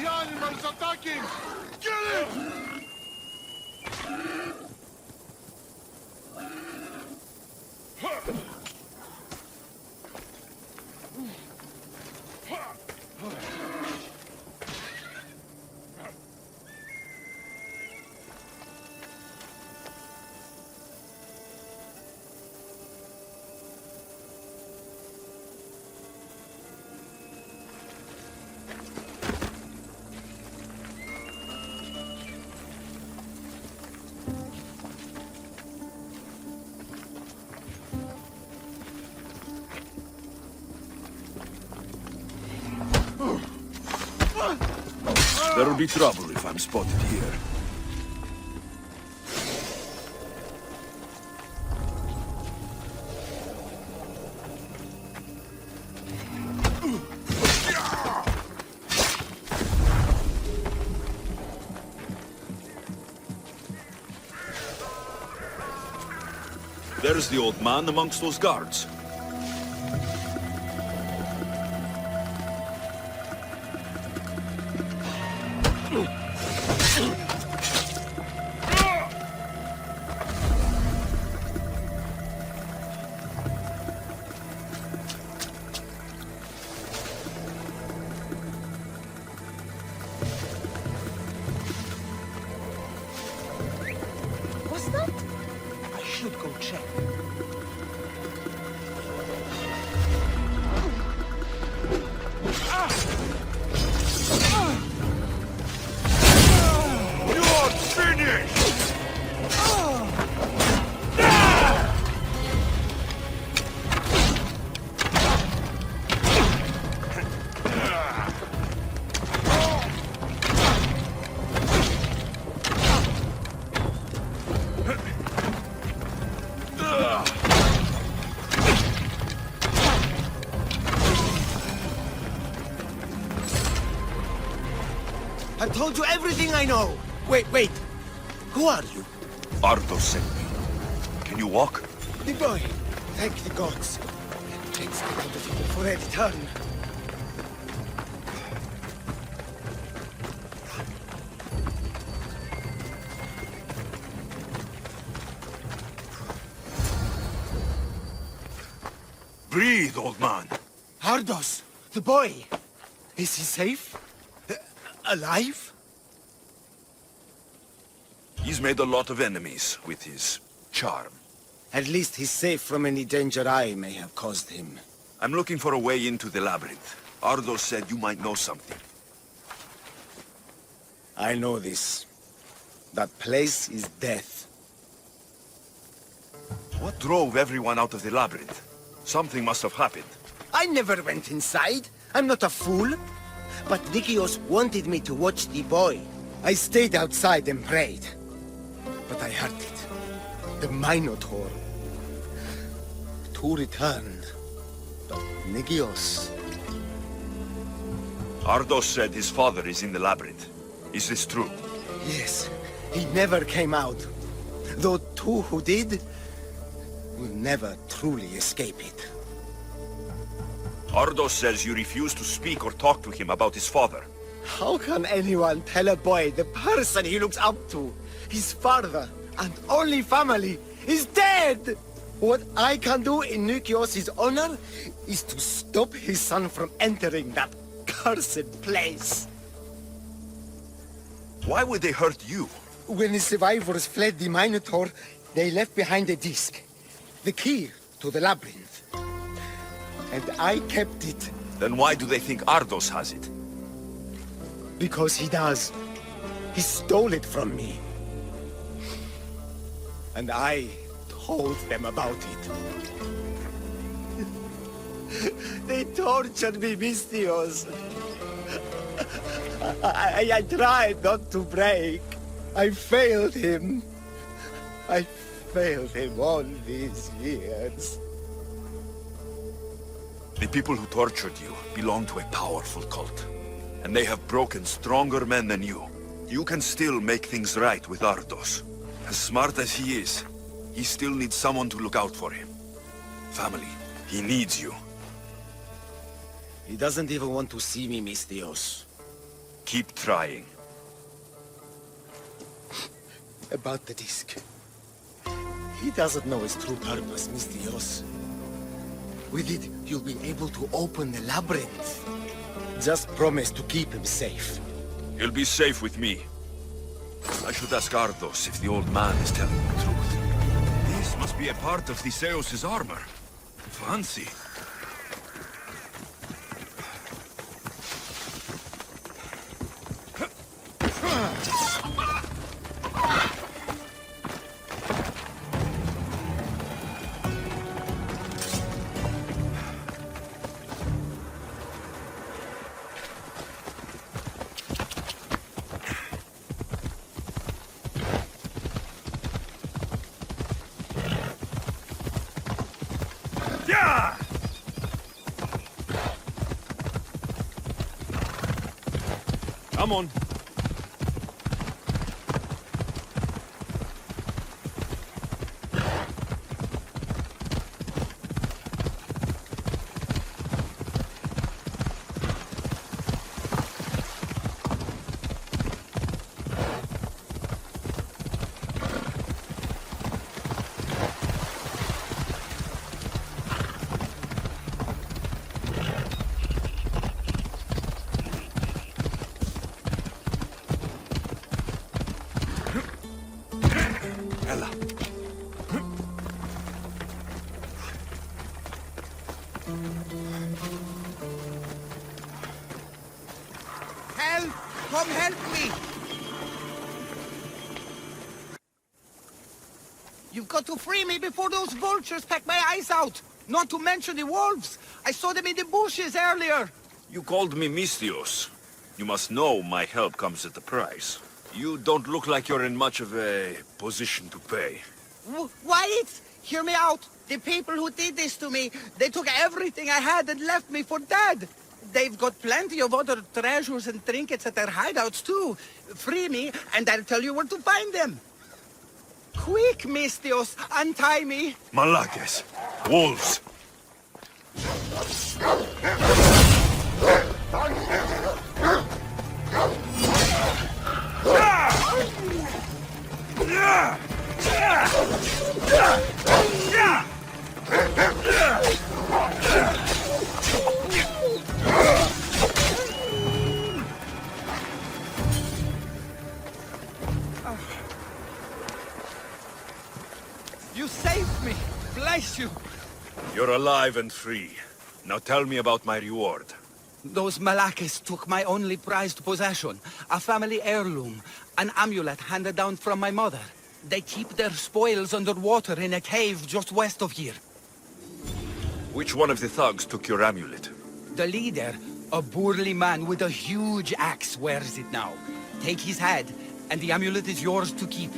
Speaker 7: Animals attacking! Kill it!
Speaker 1: There'll be trouble if I'm spotted here. There's the old man amongst those guards.
Speaker 2: What's that? I should go check. told you everything I know. Wait. Who are you?
Speaker 1: Arthur sent me. Can you walk?
Speaker 2: The boy. Thank the gods. Let's get out of here before I return.
Speaker 1: Breathe, old man.
Speaker 2: Ardos, the boy. Is he safe? Alive?
Speaker 1: He's made a lot of enemies with his charm.
Speaker 2: At least he's safe from any danger I may have caused him.
Speaker 1: I'm looking for a way into the labyrinth. Ardos said you might know something.
Speaker 2: I know this. That place is death.
Speaker 1: What drove everyone out of the labyrinth? Something must have happened.
Speaker 2: I never went inside. I'm not a fool. But Nikios wanted me to watch the boy. I stayed outside and prayed. But I heard it. The Minotaur. Two returned. But Nikios...
Speaker 1: Ardos said his father is in the labyrinth. Is this true?
Speaker 2: Yes. He never came out. Though two who did will never truly escape it.
Speaker 1: Ardos says you refuse to speak or talk to him about his father.
Speaker 2: How can anyone tell a boy the person he looks up to, his father and only family, is dead? What I can do in Nikios' honor is to stop his son from entering that cursed place.
Speaker 1: Why would they hurt you?
Speaker 2: When the survivors fled the Minotaur, they left behind a disc. The key to the labyrinth. And I kept it.
Speaker 1: Then why do they think Ardos has it?
Speaker 2: Because he does. He stole it from me. And I told them about it. They tortured me, Mystios. I tried not to break. I failed him. I failed him all these years.
Speaker 1: The people who tortured you belong to a powerful cult. And they have broken stronger men than you. You can still make things right with Ardos. As smart as he is, he still needs someone to look out for him. Family, he needs you.
Speaker 2: He doesn't even want to see me, Mystios.
Speaker 1: Keep trying.
Speaker 2: About the disc. He doesn't know his true purpose, Mystios. With it, you'll be able to open the labyrinth. Just promise to keep him safe.
Speaker 1: He'll be safe with me. I should ask Ardos if the old man is telling the truth. This must be a part of Theseus' armor. Fancy. Come on.
Speaker 3: Help! Come help me! You've got to free me before those vultures peck my eyes out! Not to mention the wolves! I saw them in the bushes earlier!
Speaker 1: You called me Mystios. You must know my help comes at a price. You don't look like you're in much of a position to pay.
Speaker 3: Wyatt! Hear me out! The people who did this to me, they took everything I had and left me for dead! They've got plenty of other treasures and trinkets at their hideouts, too. Free me, and I'll tell you where to find them. Quick, Mistios, untie me.
Speaker 1: Malakes. Wolves.
Speaker 3: You saved me. Bless you.
Speaker 1: You're alive and free. Now tell me about my reward.
Speaker 3: Those Malakes took my only prized possession, a family heirloom, an amulet handed down from my mother. They keep their spoils underwater in a cave just west of here.
Speaker 1: Which one of the thugs took your amulet?
Speaker 3: The leader, a burly man with a huge axe, wears it now. Take his head, and the amulet is yours to keep.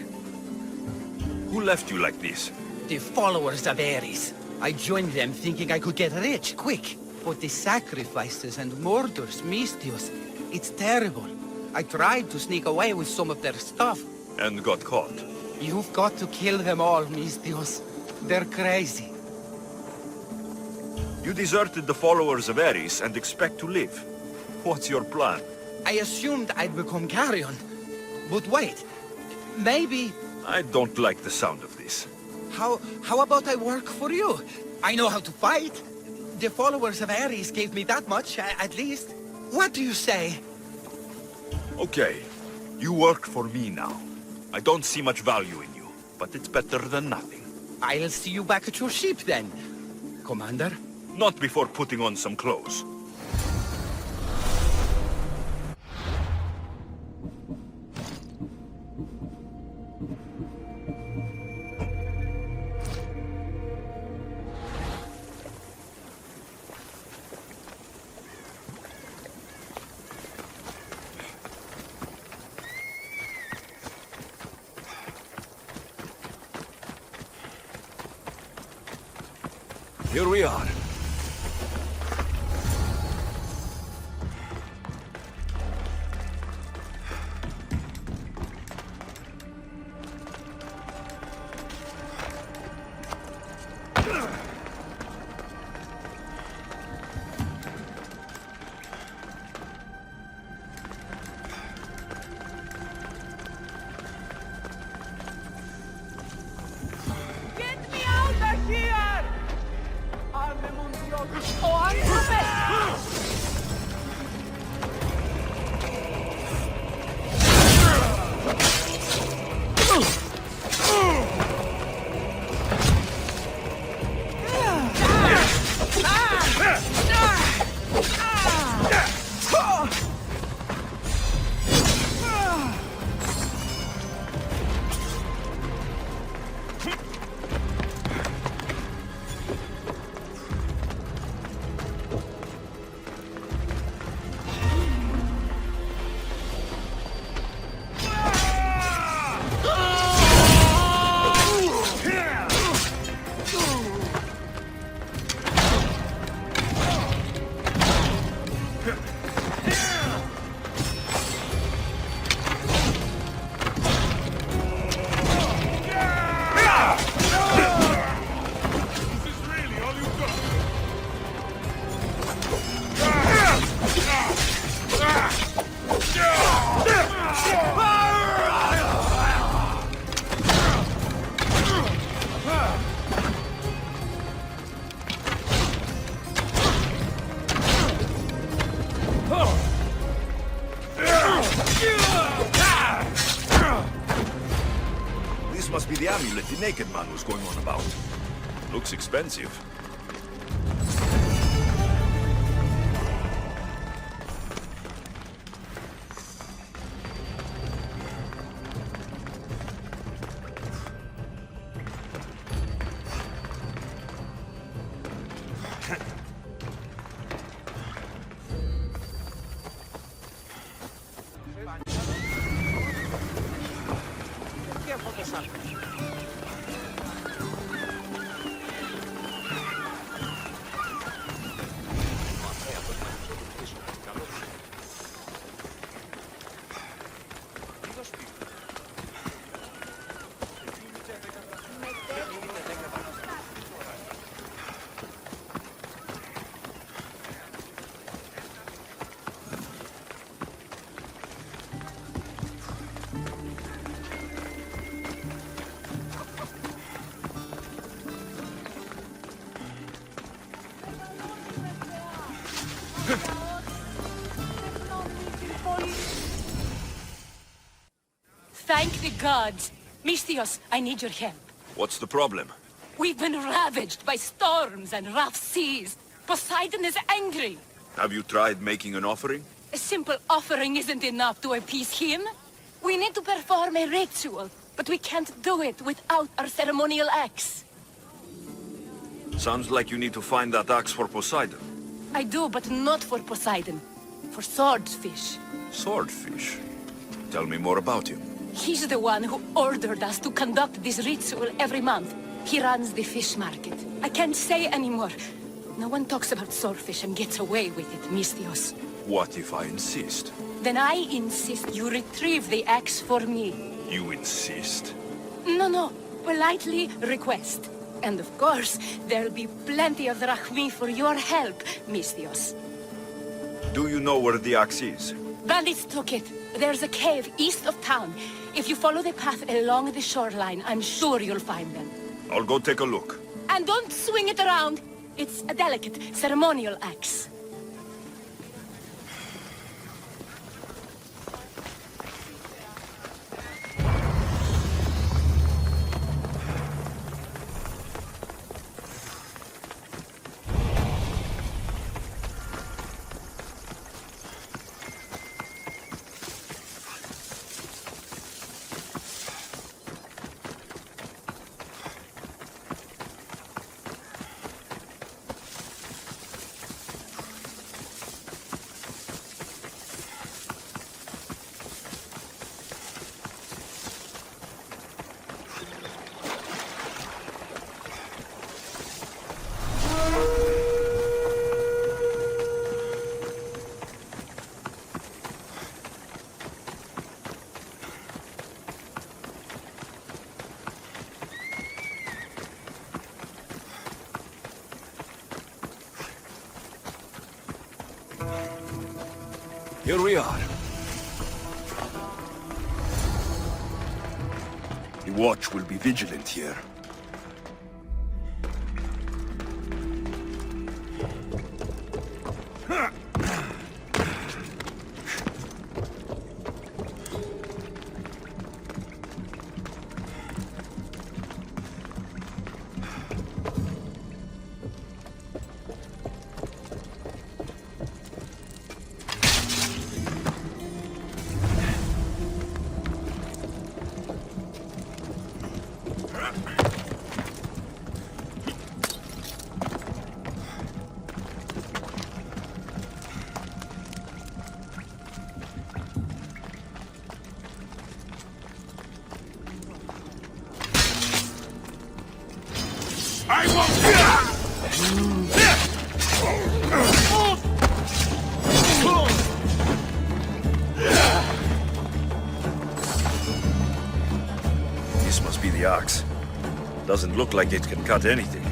Speaker 1: Who left you like this?
Speaker 3: The followers of Ares. I joined them thinking I could get rich, quick. But the sacrifices and murders, Mistios, it's terrible. I tried to sneak away with some of their stuff.
Speaker 1: And got caught.
Speaker 3: You've got to kill them all, Mistios. They're crazy.
Speaker 1: You deserted the followers of Ares and expect to live. What's your plan?
Speaker 3: I assumed I'd become carrion. But wait, maybe...
Speaker 1: I don't like the sound of this.
Speaker 3: How about I work for you? I know how to fight. The followers of Ares gave me that much, at least. What do you say?
Speaker 1: Okay, you work for me now. I don't see much value in you, but it's better than nothing.
Speaker 3: I'll see you back at your ship then, Commander.
Speaker 1: Not before putting on some clothes. Here we are.
Speaker 10: Get me out of here!
Speaker 1: This must be the amulet the naked man was going on about. Looks expensive.
Speaker 8: Thank the gods. Misthios, I need your help.
Speaker 1: What's the problem?
Speaker 8: We've been ravaged by storms and rough seas. Poseidon is angry.
Speaker 1: Have you tried making an offering?
Speaker 8: A simple offering isn't enough to appease him. We need to perform a ritual, but we can't do it without our ceremonial axe.
Speaker 1: Sounds like you need to find that axe for Poseidon.
Speaker 8: I do, but not for Poseidon. For swordfish.
Speaker 1: Swordfish? Tell me more about him.
Speaker 8: He's the one who ordered us to conduct this ritual every month. He runs the fish market. I can't say anymore. No one talks about swordfish and gets away with it, Misthios.
Speaker 1: What if I insist?
Speaker 8: Then I insist you retrieve the axe for me.
Speaker 1: You insist?
Speaker 8: No. Politely request. And of course, there'll be plenty of drachmi for your help, Misthios.
Speaker 1: Do you know where the axe is?
Speaker 8: Bandits took it. There's a cave east of town. If you follow the path along the shoreline, I'm sure you'll find them.
Speaker 1: I'll go take a look.
Speaker 8: And don't swing it around. It's a delicate, ceremonial axe.
Speaker 1: Here we are. The watch will be vigilant here. This must be the axe. Doesn't look like it can cut anything.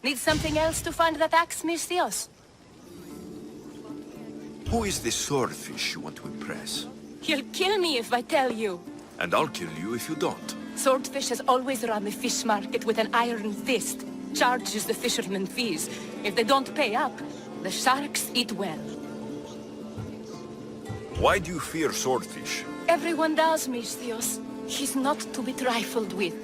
Speaker 8: Need something else to find that axe, Misthios?
Speaker 1: Who is this swordfish you want to impress?
Speaker 8: He'll kill me if I tell you.
Speaker 1: And I'll kill you if you don't.
Speaker 8: Swordfish has always run the fish market with an iron fist. charges the fishermen fees. If they don't pay up, the sharks eat well.
Speaker 1: Why do you fear swordfish?
Speaker 8: Everyone does, Misthios. He's not to be trifled with.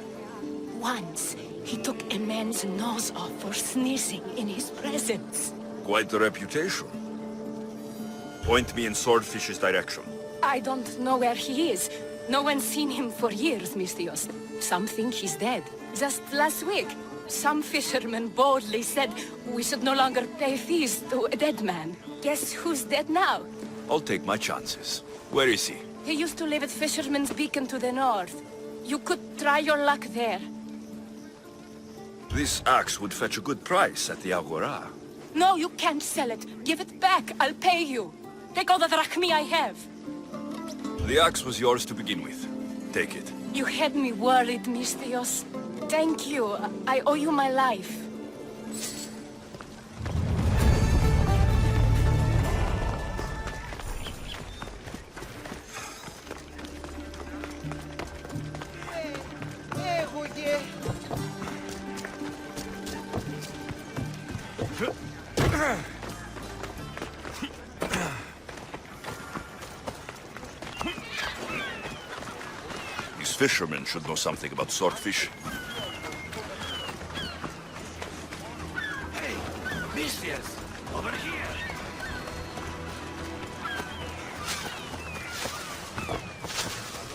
Speaker 8: Once, he took a man's nose off for sneezing in his presence.
Speaker 1: Quite the reputation. Point me in Swordfish's direction.
Speaker 8: I don't know where he is. No one's seen him for years, Misthios. Some think he's dead. Just last week, some fishermen boldly said we should no longer pay fees to a dead man. Guess who's dead now?
Speaker 1: I'll take my chances. Where is he?
Speaker 8: He used to live at Fisherman's Beacon to the north. You could try your luck there.
Speaker 1: This axe would fetch a good price at the Agora.
Speaker 8: No, you can't sell it. Give it back. I'll pay you. Take all the drachmi I have.
Speaker 1: The axe was yours to begin with. Take it.
Speaker 8: You had me worried, Misthios. Thank you. I owe you my life.
Speaker 1: These fishermen should know something about swordfish.
Speaker 13: Hey, Misthios, over here.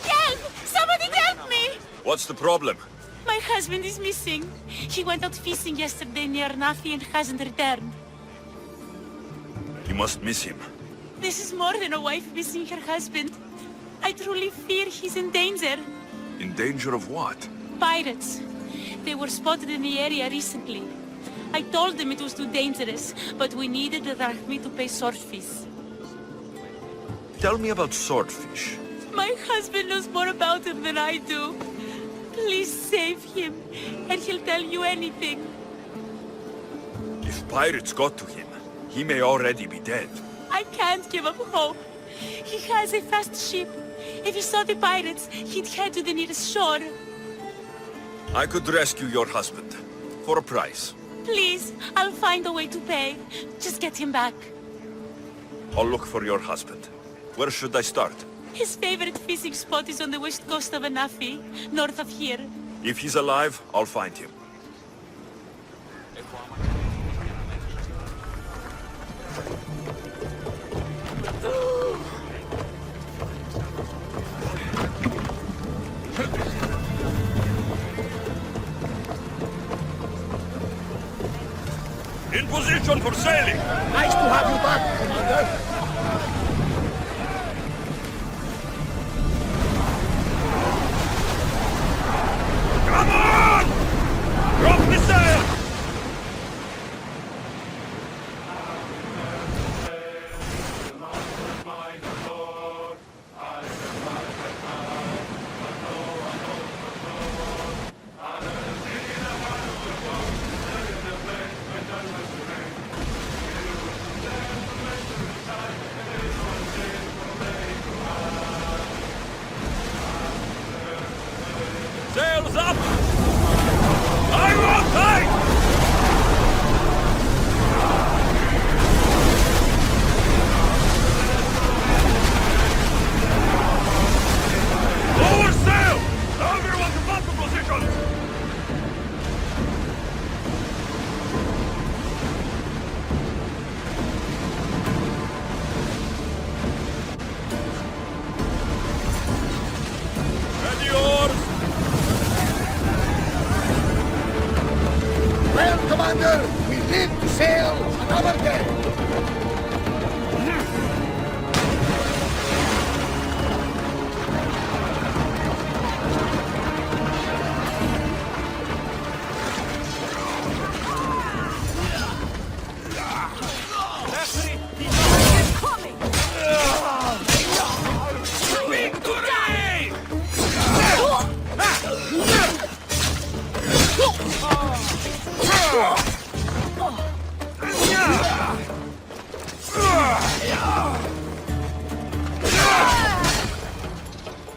Speaker 14: Help! Somebody help me!
Speaker 1: What's the problem?
Speaker 14: My husband is missing. He went out fishing yesterday near Nafi and hasn't returned.
Speaker 1: You must miss him.
Speaker 14: This is more than a wife missing her husband. I truly fear he's in danger.
Speaker 1: In danger of what?
Speaker 14: Pirates. They were spotted in the area recently. I told them it was too dangerous, but we needed the drachmi to pay swordfish.
Speaker 1: Tell me about swordfish.
Speaker 14: My husband knows more about him than I do. Please save him, and he'll tell you anything.
Speaker 1: If pirates got to him, he may already be dead.
Speaker 14: I can't give up hope. He has a fast ship. If he saw the pirates, he'd head to the nearest shore.
Speaker 1: I could rescue your husband. For a price.
Speaker 14: Please, I'll find a way to pay. Just get him back.
Speaker 1: I'll look for your husband. Where should I start?
Speaker 14: His favorite fishing spot is on the west coast of Anafi, north of here.
Speaker 1: If he's alive, I'll find him. In position for sailing!
Speaker 2: Nice to have you back, Commander.
Speaker 1: Come on! Drop the sail! Sails up! I will take! Lower sail! Everyone to battle positions! Ready oars!
Speaker 2: Well, Commander, we live to sail another day.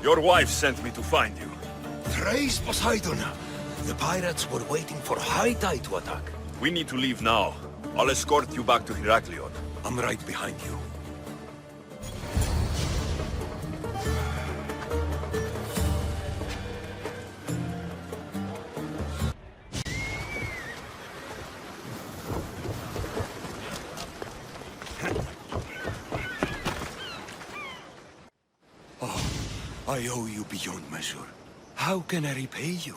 Speaker 1: Your wife sent me to find you.
Speaker 11: Thrice Poseidon! The pirates were waiting for high tide to attack.
Speaker 1: We need to leave now. I'll escort you back to Heraklion.
Speaker 11: I'm right behind you. I owe you beyond measure. How can I repay you?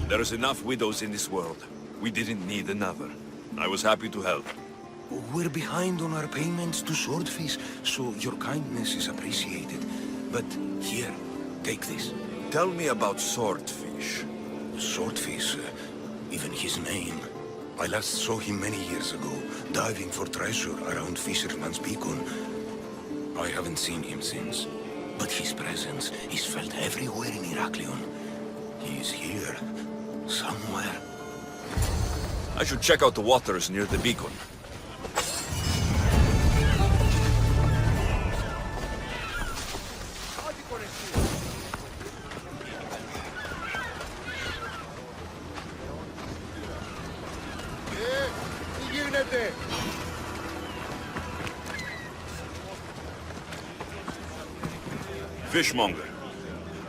Speaker 1: There's enough widows in this world. We didn't need another. I was happy to help.
Speaker 11: We're behind on our payments to Swordfish, so your kindness is appreciated. But here, take this.
Speaker 1: Tell me about Swordfish.
Speaker 11: Swordfish, even his name. I last saw him many years ago, diving for treasure around Fisherman's Beacon. I haven't seen him since. But his presence is felt everywhere in Heraklion. He is here, somewhere.
Speaker 1: I should check out the waters near the beacon. Fishmonger.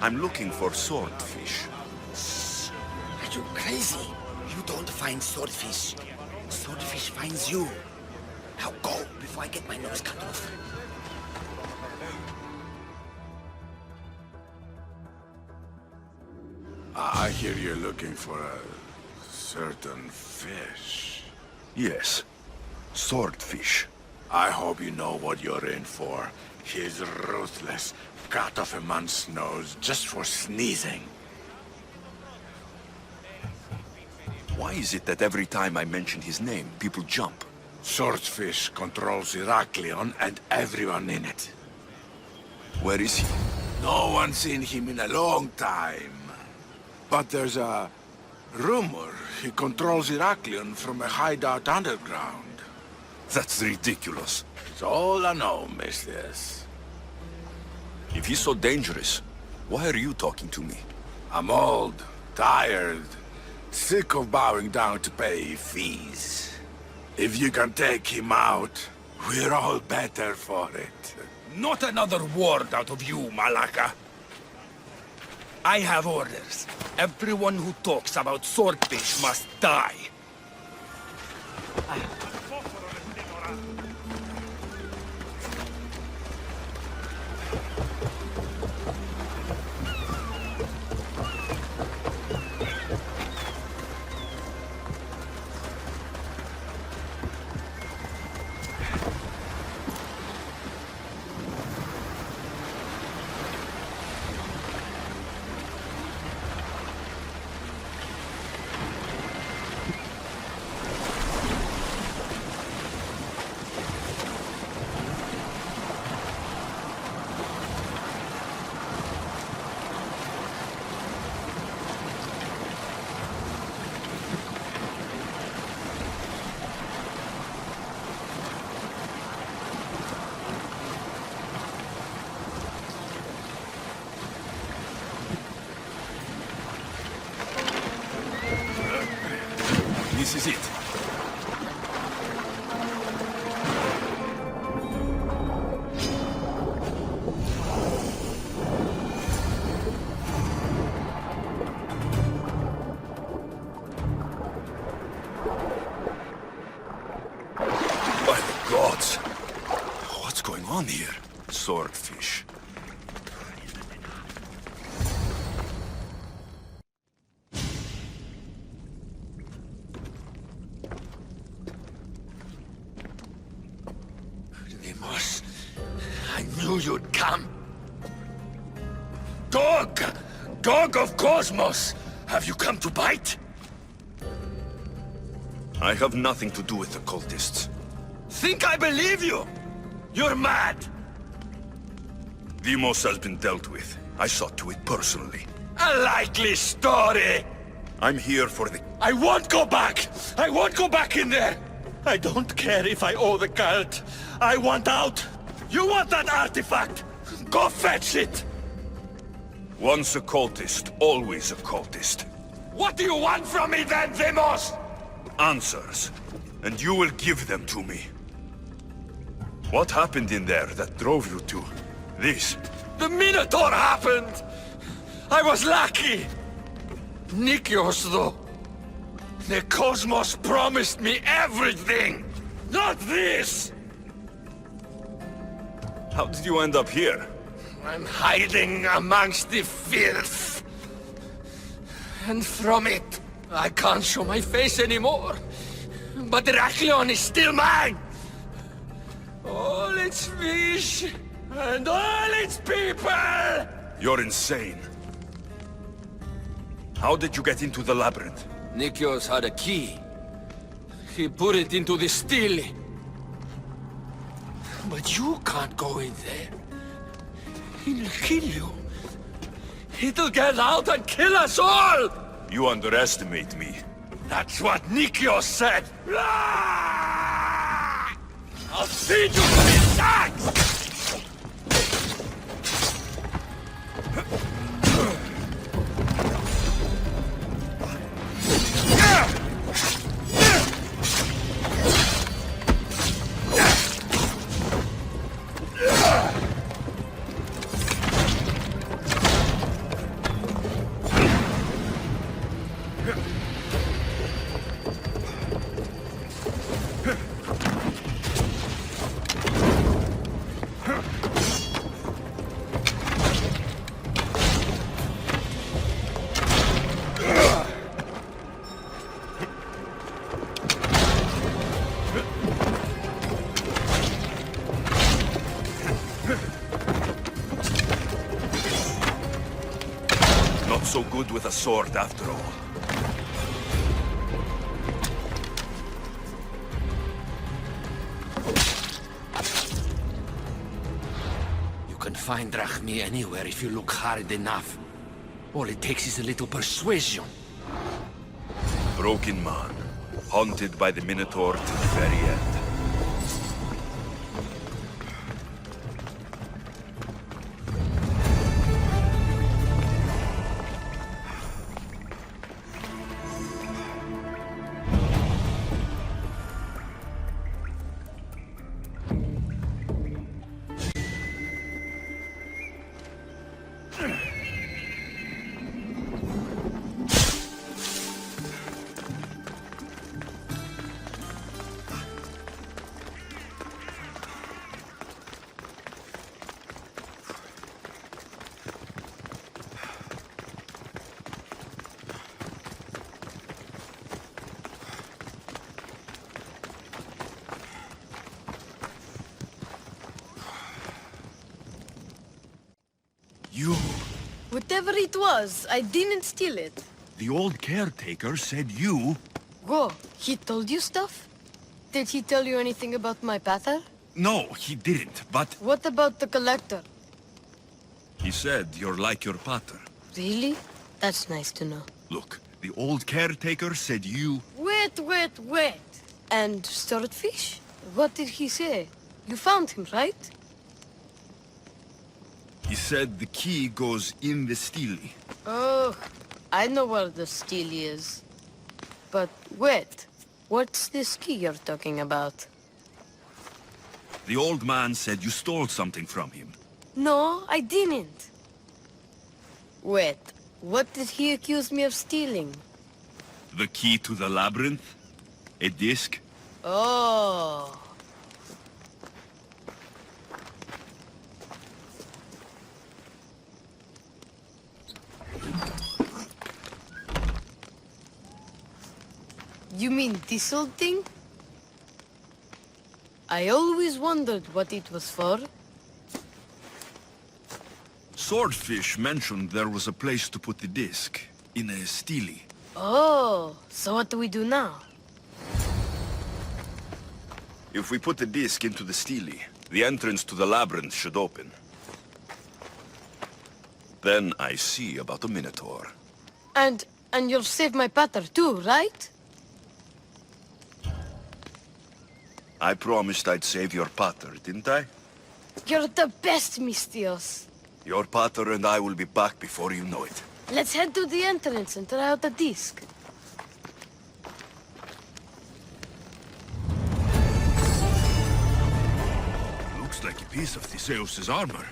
Speaker 1: I'm looking for swordfish.
Speaker 2: Are you crazy? You don't find swordfish. Swordfish finds you. Now go before I get my nose cut off.
Speaker 4: I hear you're looking for a certain fish.
Speaker 1: Yes. Swordfish.
Speaker 4: I hope you know what you're in for. He's ruthless. Cut off a man's nose just for sneezing.
Speaker 1: Why is it that every time I mention his name, people jump?
Speaker 4: Swordfish controls Heraklion and everyone in it.
Speaker 1: Where is he?
Speaker 4: No one's seen him in a long time. But there's a rumor he controls Heraklion from a hideout underground.
Speaker 1: That's ridiculous.
Speaker 4: It's all I know, mistress.
Speaker 1: If he's so dangerous, why are you talking to me?
Speaker 4: I'm old, tired, sick of bowing down to pay fees. If you can take him out, we're all better for it.
Speaker 11: Not another word out of you, Malaka. I have orders. Everyone who talks about Swordfish must die.
Speaker 1: This is it. By the gods! What's going on here? Swordfish.
Speaker 11: I knew you'd come. Dog! Dog of Cosmos! Have you come to bite?
Speaker 1: I have nothing to do with the cultists.
Speaker 11: Think I believe you? You're mad!
Speaker 1: Deimos has been dealt with. I saw to it personally.
Speaker 11: A likely story!
Speaker 1: I'm here for the...
Speaker 11: I won't go back! I won't go back in there! I don't care if I owe the cult. I want out! You want that artifact? Go fetch it!
Speaker 1: Once a cultist, always a cultist. What do you want from me then, Demos? Answers, and you will give them to me. What happened in there that drove you to this?
Speaker 12: The Minotaur happened! I was lucky! Nikios, though. The cosmos promised me everything! Not this!
Speaker 1: How did you end up here?
Speaker 12: I'm hiding amongst the filth. And from it, I can't show my face anymore. But Heraklion is still mine! All its fish, and all its people!
Speaker 1: You're insane. How did you get into the labyrinth?
Speaker 12: Nikios had a key. He put it into the stele. But you can't go in there. He'll kill you. It'll get out and kill us all!
Speaker 1: You underestimate me.
Speaker 12: That's what Nikios said! I'll feed you to the sharks!
Speaker 1: So good with a sword after all.
Speaker 12: You can find Drachmi anywhere if you look hard enough. All it takes is a little persuasion.
Speaker 1: Broken man, haunted by the Minotaur to the very end. You...
Speaker 10: Whatever it was, I didn't steal it.
Speaker 1: The old caretaker said you...
Speaker 10: Go. He told you stuff? Did he tell you anything about my pater?
Speaker 1: No, he didn't, but...
Speaker 10: What about the collector?
Speaker 1: He said you're like your pater.
Speaker 10: Really? That's nice to know.
Speaker 1: Look, the old caretaker said you...
Speaker 10: Wait. And swordfish? What did he say? You found him, right?
Speaker 1: He said the key goes in the stele.
Speaker 10: Oh, I know where the stele is. But wait, what's this key you're talking about?
Speaker 1: The old man said you stole something from him.
Speaker 10: No, I didn't. Wait, what did he accuse me of stealing?
Speaker 1: The key to the labyrinth? A disc?
Speaker 10: Oh. You mean this old thing? I always wondered what it was for.
Speaker 1: Swordfish mentioned there was a place to put the disc. In a stele.
Speaker 10: Oh, so what do we do now?
Speaker 1: If we put the disc into the stele, the entrance to the labyrinth should open. Then I see about the Minotaur.
Speaker 10: And you'll save my pater too, right?
Speaker 1: I promised I'd save your pater, didn't I?
Speaker 10: You're the best, Mistios.
Speaker 1: Your pater and I will be back before you know it.
Speaker 10: Let's head to the entrance and try out the disc.
Speaker 1: Looks like a piece of Theseus' armor.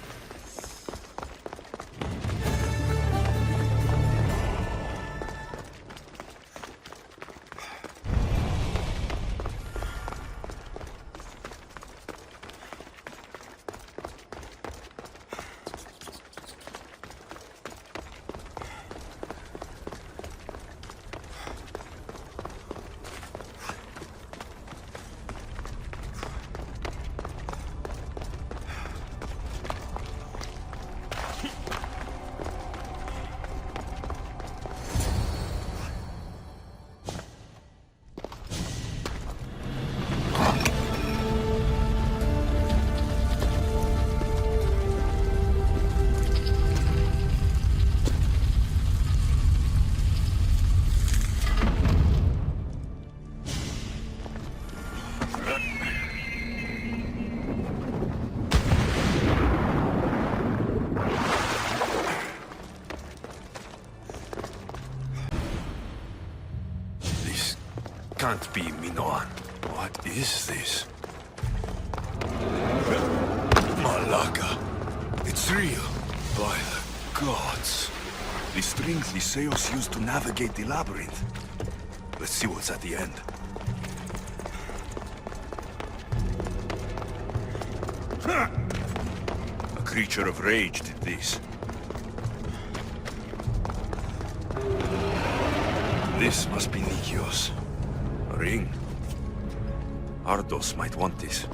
Speaker 1: Can't be Minoan. What is this? Malaka. It's real. By the gods. The strings Theseus used to navigate the labyrinth. Let's see what's at the end. A creature of rage did this. This must be Nikios. A ring. Ardos might want this.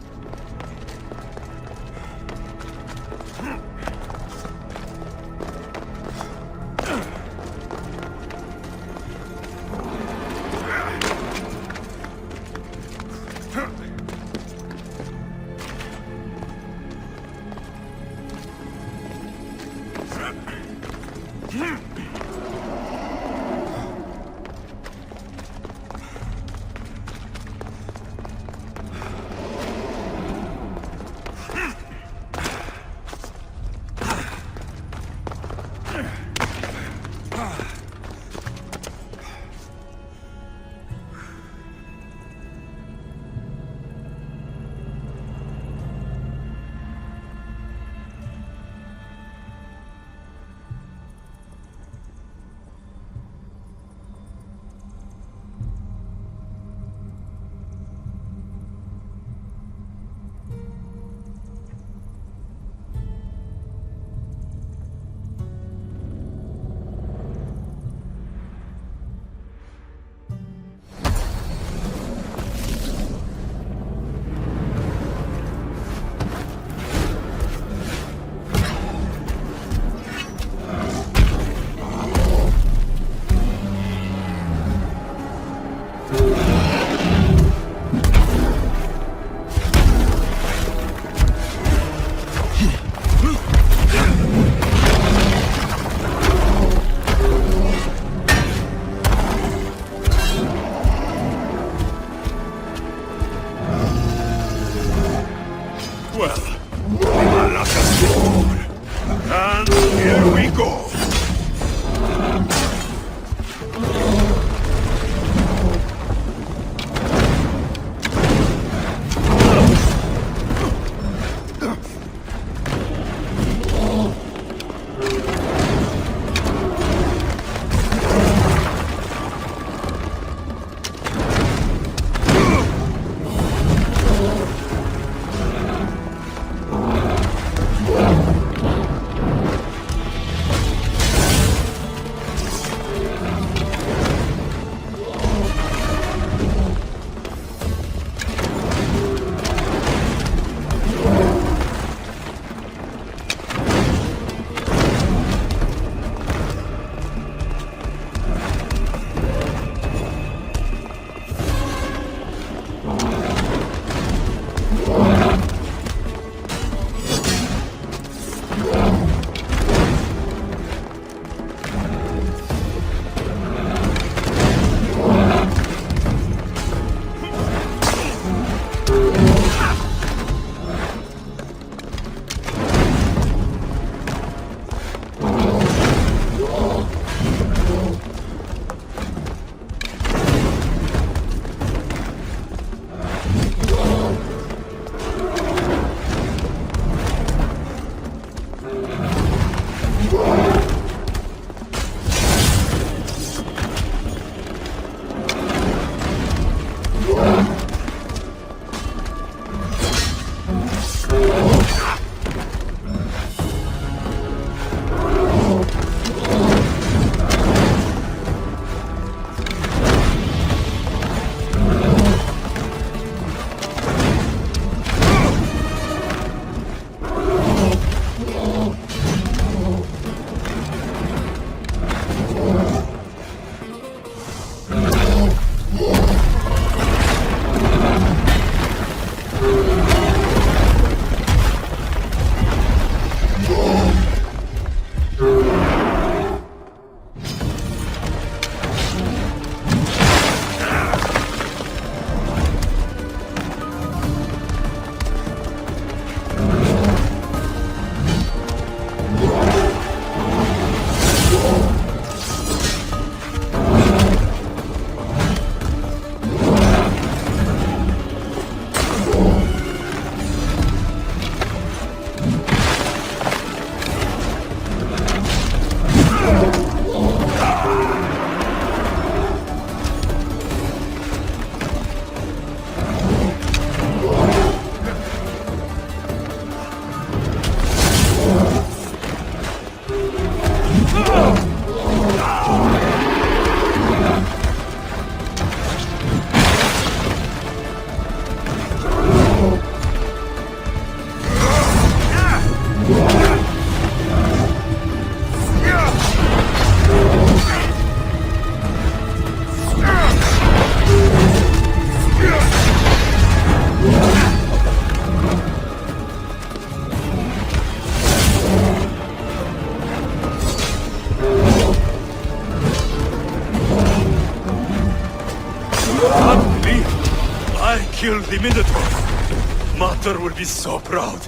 Speaker 1: I killed the Minotaur. Mater will be so proud.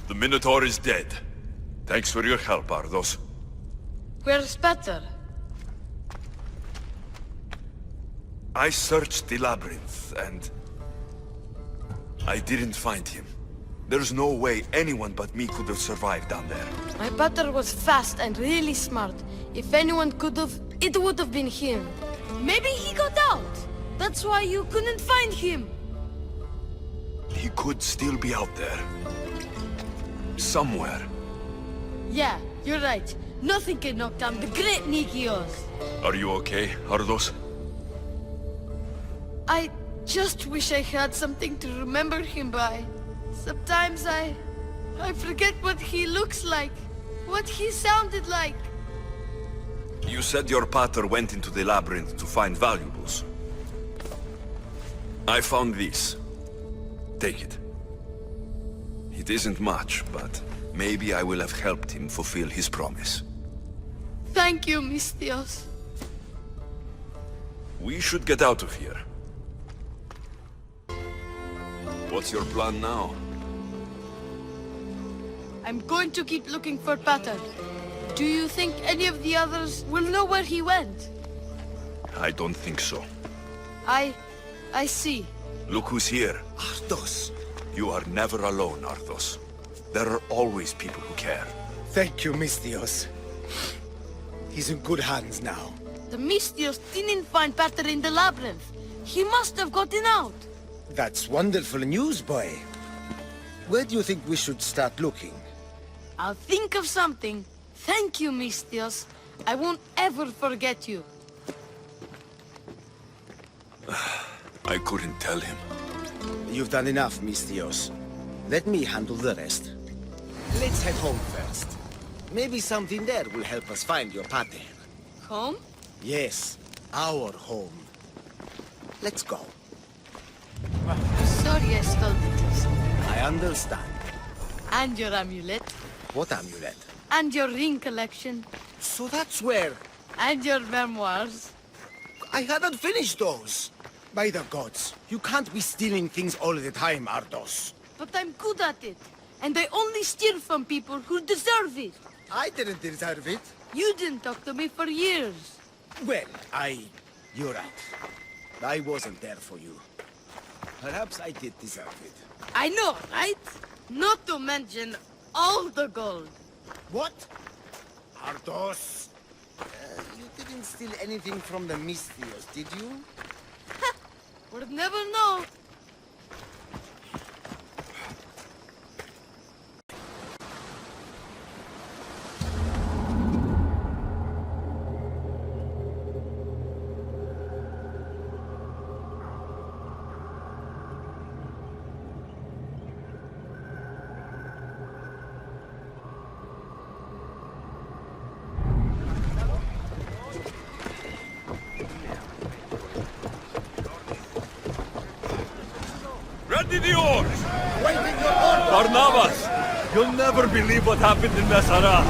Speaker 1: The Minotaur is dead. Thanks for your help, Ardos.
Speaker 10: Where's Petter?
Speaker 1: I searched the labyrinth, and I didn't find him. There's no way anyone but me could have survived down there.
Speaker 10: My Petter was fast and really smart. If anyone could have, it would have been him. Maybe he got out. That's why you couldn't find him.
Speaker 1: He could still be out there. Somewhere.
Speaker 10: Yeah, you're right. Nothing can knock down the great Nikios.
Speaker 1: Are you okay, Ardos?
Speaker 10: I just wish I had something to remember him by. Sometimes I forget what he looks like, what he sounded like.
Speaker 1: You said your pater went into the labyrinth to find valuables. I found this. Take it. It isn't much, but maybe I will have helped him fulfill his promise.
Speaker 10: Thank you, Mistios.
Speaker 1: We should get out of here. What's your plan now?
Speaker 10: I'm going to keep looking for Petter. Do you think any of the others will know where he went?
Speaker 1: I don't think so.
Speaker 10: I see.
Speaker 1: Look who's here.
Speaker 2: Ardos.
Speaker 1: You are never alone, Arthos. There are always people who care.
Speaker 2: Thank you, Mistios. He's in good hands now.
Speaker 10: The Mistios didn't find Petter in the labyrinth. He must have gotten out.
Speaker 2: That's wonderful news, boy. Where do you think we should start looking?
Speaker 10: I'll think of something. Thank you, Mistios. I won't ever forget you.
Speaker 1: I couldn't tell him.
Speaker 2: You've done enough, Mistios. Let me handle the rest. Let's head home first. Maybe something there will help us find your pater.
Speaker 10: Home?
Speaker 2: Yes, our home. Let's go.
Speaker 10: Sorry I stole it.
Speaker 2: I understand.
Speaker 10: And your amulet.
Speaker 2: What amulet?
Speaker 10: And your ring collection.
Speaker 2: So that's where...
Speaker 10: And your memoirs.
Speaker 2: I hadn't finished those. By the gods, you can't be stealing things all the time, Ardos.
Speaker 10: But I'm good at it. And I only steal from people who deserve it.
Speaker 2: I didn't deserve it.
Speaker 10: You didn't talk to me for years.
Speaker 2: Well, you're right. I wasn't there for you. Perhaps I did deserve it.
Speaker 10: I know, right? Not to mention all the gold.
Speaker 2: What? Ardos? You didn't steal anything from the Mistios, did you?
Speaker 10: We'll never know.
Speaker 1: Ready the oars!
Speaker 2: Waiting your order!
Speaker 1: Barnabas! You'll never believe what happened in Messara.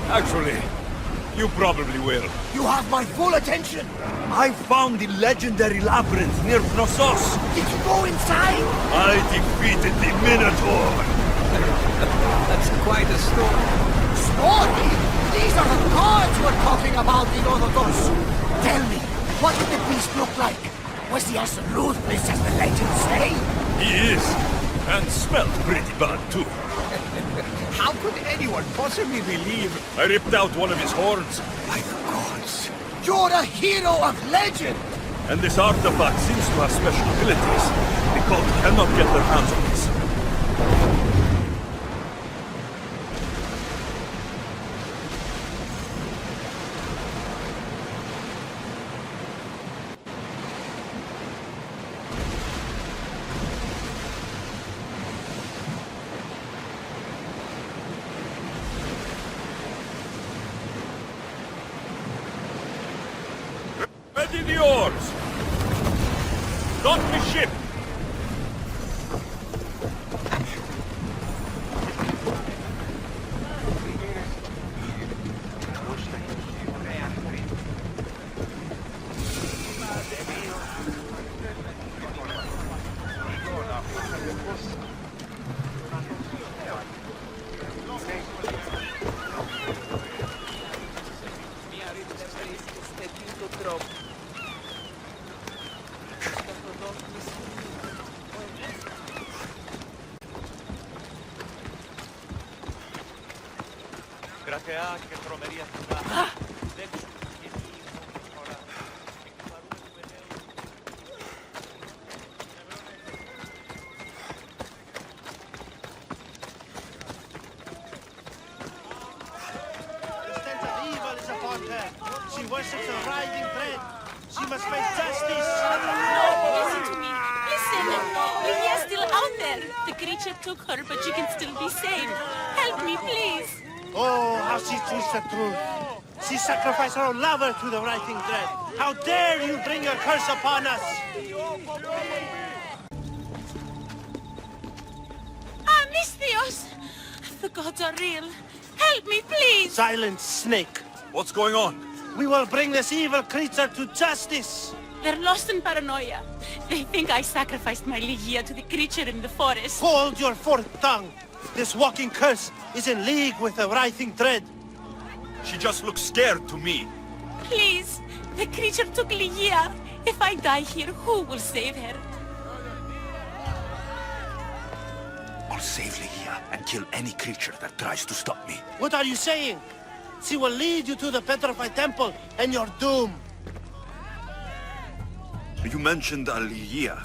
Speaker 1: Actually, you probably will.
Speaker 2: You have my full attention!
Speaker 1: I found the legendary labyrinth near Knossos.
Speaker 2: Did you go inside?
Speaker 1: I defeated the Minotaur.
Speaker 3: That's quite a story.
Speaker 2: Story? These are the gods we're talking about, Inodotos. Tell me, what did the beast look like? Was he as ruthless as the legends say?
Speaker 1: He is. And smelled pretty bad, too.
Speaker 2: How could anyone possibly believe?
Speaker 1: I ripped out one of his horns.
Speaker 2: By the gods, you're a hero of legend!
Speaker 1: And this artifact seems to have special abilities. The cult cannot get their hands on this. the oars! Stop the ship!
Speaker 9: She worships a writhing dread. She must face justice.
Speaker 14: Listen to me. Listen. Lydia's still out there. The creature took her, but she can still be saved. Help me, please.
Speaker 9: Oh, how she twists the truth. She sacrificed her own lover to the writhing dread. How dare you bring your curse upon us?
Speaker 14: Ah, Misthios! The gods are real. Help me, please.
Speaker 9: Silence, snake.
Speaker 1: What's going on?
Speaker 9: We will bring this evil creature to justice.
Speaker 14: They're lost in paranoia. They think I sacrificed my Lygia to the creature in the forest.
Speaker 9: Hold your forked tongue. This walking curse is in league with the writhing dread.
Speaker 1: She just looks scared to me.
Speaker 14: Please, the creature took Lygia. If I die here, who will save her?
Speaker 1: I'll save Lygia and kill any creature that tries to stop me.
Speaker 9: What are you saying? She will lead you to the Petrified Temple and your doom.
Speaker 1: You mentioned Lygia.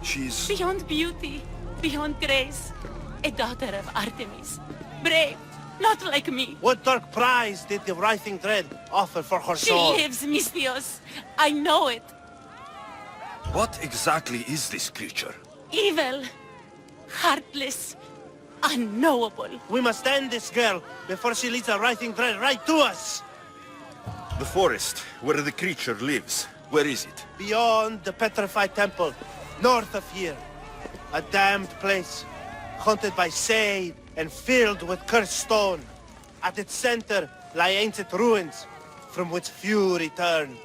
Speaker 1: She's...
Speaker 14: Beyond beauty, beyond grace. A daughter of Artemis. Brave, not like me.
Speaker 9: What dark prize did the writhing dread offer for her soul?
Speaker 14: She lives, Misthios. I know it.
Speaker 1: What exactly is this creature?
Speaker 14: Evil, heartless, unknowable.
Speaker 9: We must end this girl before she leads the writhing dread right to us.
Speaker 1: The forest, where the creature lives. Where is it?
Speaker 9: Beyond the Petrified Temple, north of here. A damned place, haunted by shade and filled with cursed stone. At its center lie ancient ruins, from which few return.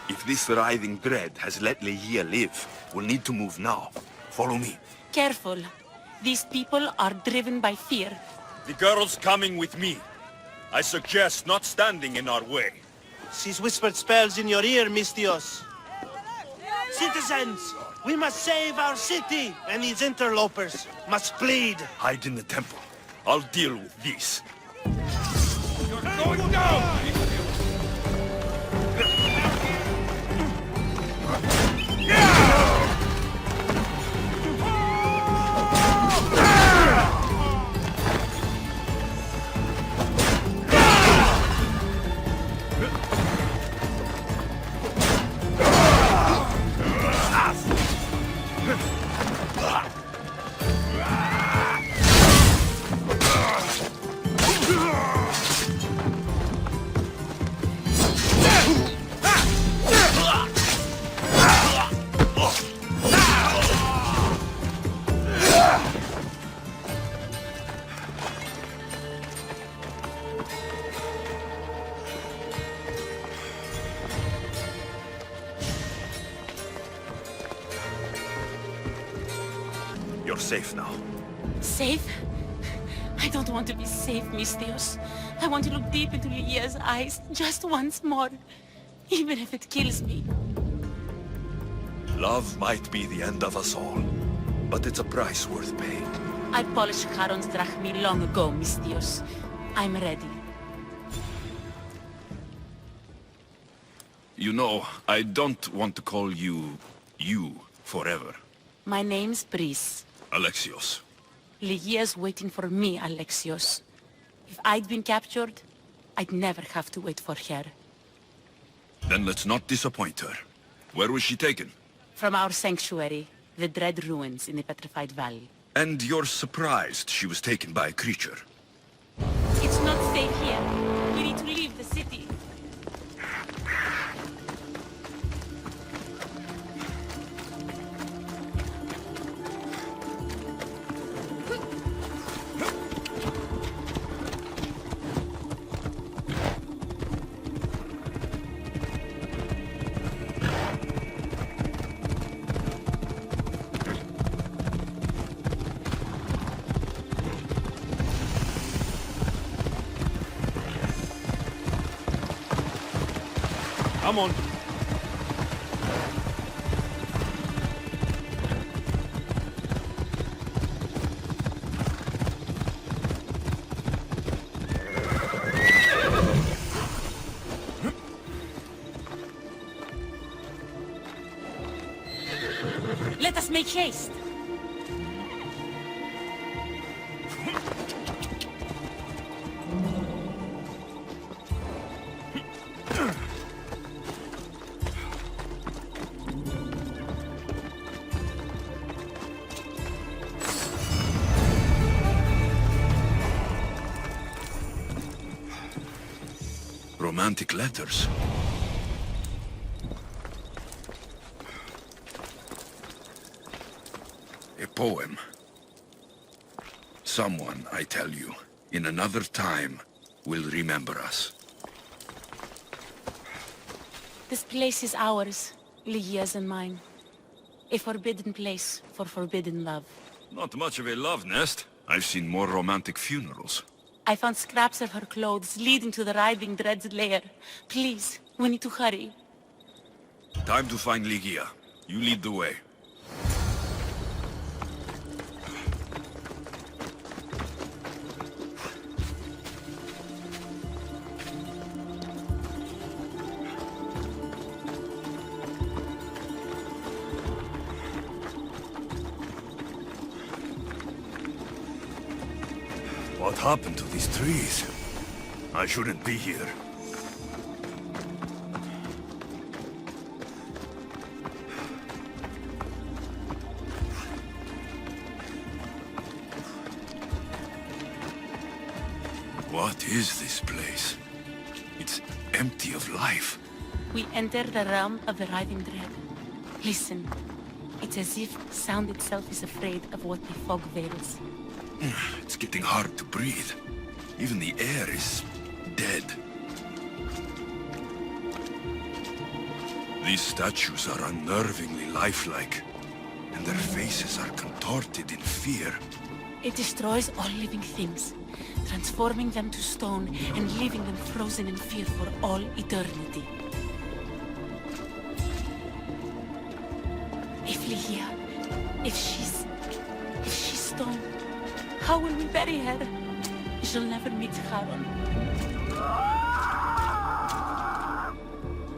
Speaker 1: If this writhing dread has let Lygia live, we'll need to move now. Follow me.
Speaker 14: Careful. These people are driven by fear.
Speaker 1: The girl's coming with me. I suggest not standing in our way.
Speaker 9: She's whispered spells in your ear, Misthios. Citizens, we must save our city, and these interlopers must bleed.
Speaker 1: Hide in the temple. I'll deal with this.
Speaker 12: You're going down!
Speaker 1: You're safe now.
Speaker 14: Safe? I don't want to be safe, Misthios. I want to look deep into Lygia's eyes just once more, even if it kills me.
Speaker 1: Love might be the end of us all, but it's a price worth paying.
Speaker 14: I polished Charon's drachmi long ago, Misthios. I'm ready.
Speaker 1: You know, I don't want to call you forever.
Speaker 14: My name's Brice.
Speaker 1: Alexios.
Speaker 14: Lygia's waiting for me, Alexios. If I'd been captured, I'd never have to wait for her.
Speaker 1: Then let's not disappoint her. Where was she taken?
Speaker 14: From our sanctuary, the Dread Ruins in the Petrified Valley.
Speaker 1: And you're surprised she was taken by a creature?
Speaker 14: It's not safe here. We need to leave the city.
Speaker 1: Come on.
Speaker 14: Let us make haste.
Speaker 1: Romantic letters. A poem. Someone, I tell you, in another time, will remember us.
Speaker 14: This place is ours, Lygia's and mine. A forbidden place for forbidden love.
Speaker 1: Not much of a love nest. I've seen more romantic funerals.
Speaker 14: I found scraps of her clothes leading to the writhing dread's lair. Please, we need to hurry.
Speaker 1: Time to find Lygia. You lead the way. What happened to these trees? I shouldn't be here. What is this place? It's empty of life.
Speaker 14: We enter the realm of the writhing dread. Listen. It's as if sound itself is afraid of what the fog veils.
Speaker 1: It's getting hard to breathe. Even the air is dead. These statues are unnervingly lifelike, and their faces are contorted in fear.
Speaker 14: It destroys all living things, transforming them to stone and leaving them frozen in fear for all eternity. If Lygia, if she's stone, how will we bury her? She'll never meet Charon.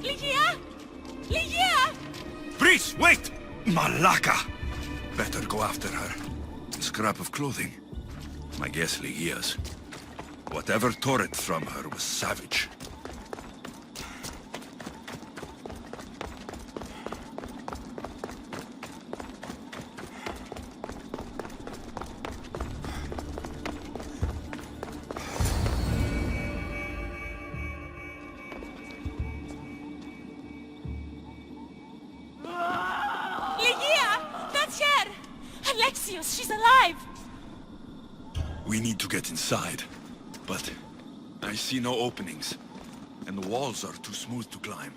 Speaker 14: Lygia! Lygia!
Speaker 1: Breeze, wait! Malaka! Better go after her. A scrap of clothing. My guess Lygia's. Whatever tore it from her was savage.
Speaker 14: She's alive!
Speaker 1: We need to get inside, but I see no openings, and the walls are too smooth to climb.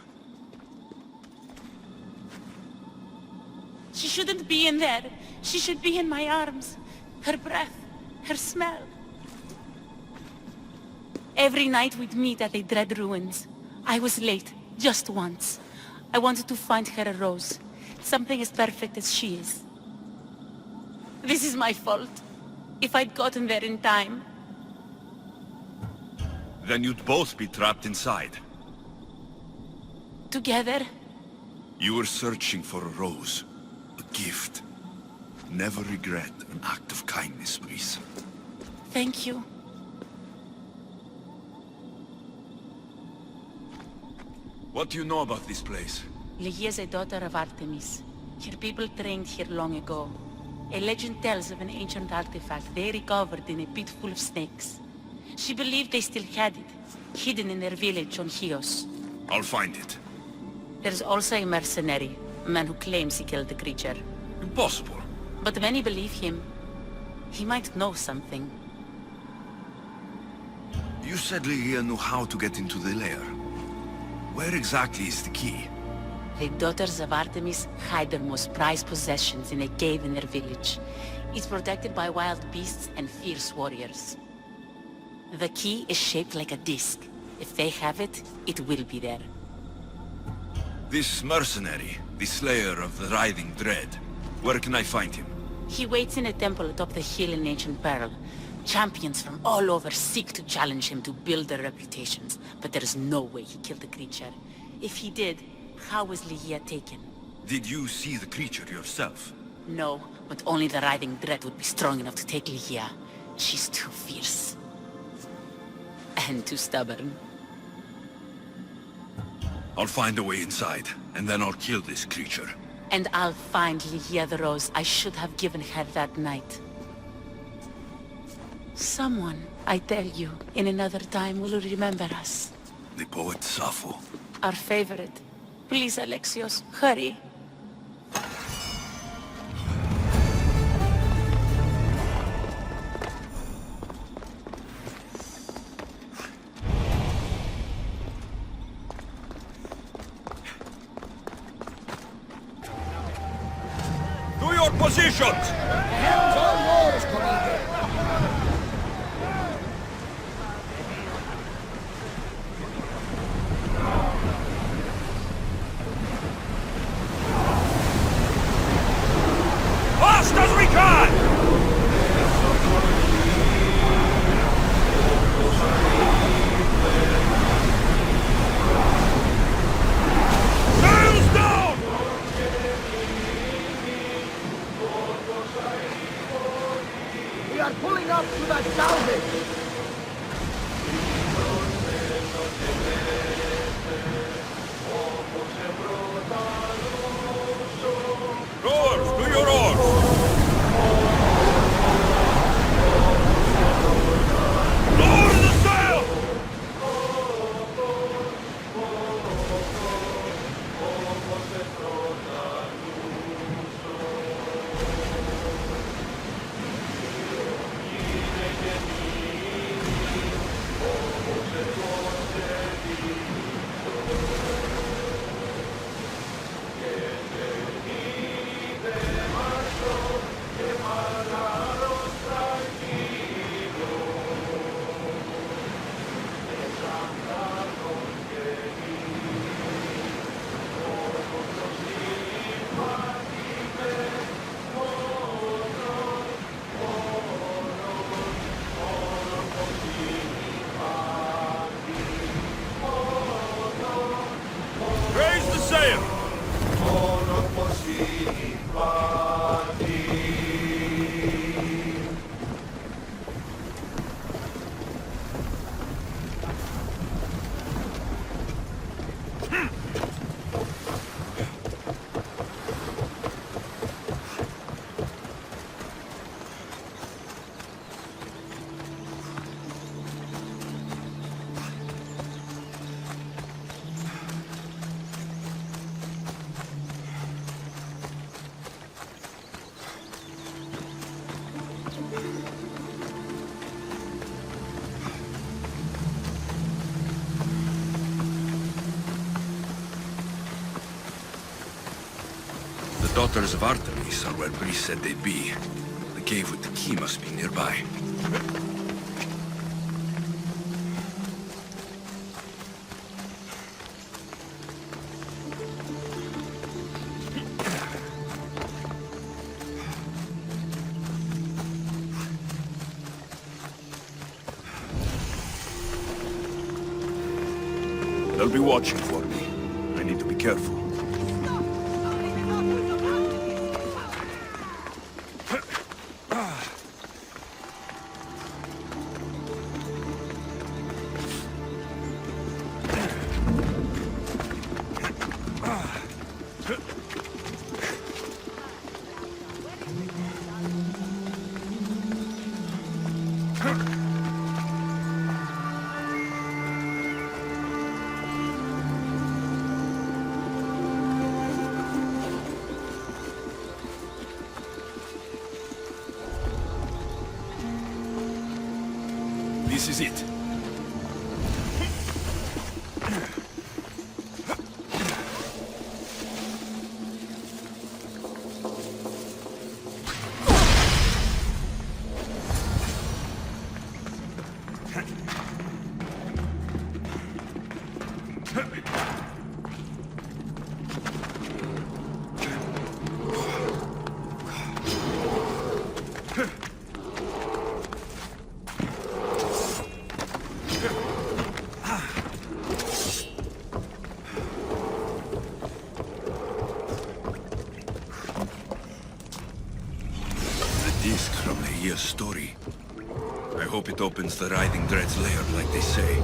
Speaker 14: She shouldn't be in there. She should be in my arms. Her breath, her smell. Every night we'd meet at the dread ruins. I was late, just once. I wanted to find her a rose, something as perfect as she is. This is my fault. If I'd gotten there in time.
Speaker 1: Then you'd both be trapped inside.
Speaker 14: Together?
Speaker 1: You were searching for a rose. A gift. Never regret an act of kindness, Breeze.
Speaker 14: Thank you.
Speaker 1: What do you know about this place?
Speaker 14: Lygia is a daughter of Artemis. Her people trained here long ago. A legend tells of an ancient artifact they recovered in a pit full of snakes. She believed they still had it, hidden in their village on Chios.
Speaker 1: I'll find it.
Speaker 14: There's also a mercenary, a man who claims he killed the creature.
Speaker 1: Impossible.
Speaker 14: But many believe him. He might know something.
Speaker 1: You said Lygia knew how to get into the lair. Where exactly is the key?
Speaker 14: The daughters of Artemis hide their most prized possessions in a cave in their village. It's protected by wild beasts and fierce warriors. The key is shaped like a disc. If they have it, it will be there.
Speaker 1: This mercenary, the slayer of the writhing dread. Where can I find him?
Speaker 14: He waits in a temple atop the hill in ancient peril. Champions from all over seek to challenge him to build their reputations, but there is no way he killed the creature. If he did, how was Ligia taken?
Speaker 1: Did you see the creature yourself?
Speaker 14: No, but only the writhing dread would be strong enough to take Ligia. She's too fierce. And too stubborn.
Speaker 1: I'll find a way inside, and then I'll kill this creature.
Speaker 14: And I'll find Ligia the rose I should have given her that night. Someone, I tell you, in another time will remember us.
Speaker 1: The poet Sappho.
Speaker 14: Our favorite. Please, Alexios, hurry.
Speaker 1: To your positions!
Speaker 2: Hands on yours, Commander!
Speaker 1: Fast as we can! Sails down!
Speaker 2: We are pulling up to that salvage!
Speaker 1: Rowers, to your oars! Lower the sail! Raise the sail! The daughters of Artemis are where Brice said they'd be. The cave with the key must be nearby. They'll be watching for me. I need to be careful. This is it. story. I hope it opens the Writhing Dread's lair like they say.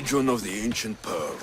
Speaker 1: Region of the Ancient Pearl.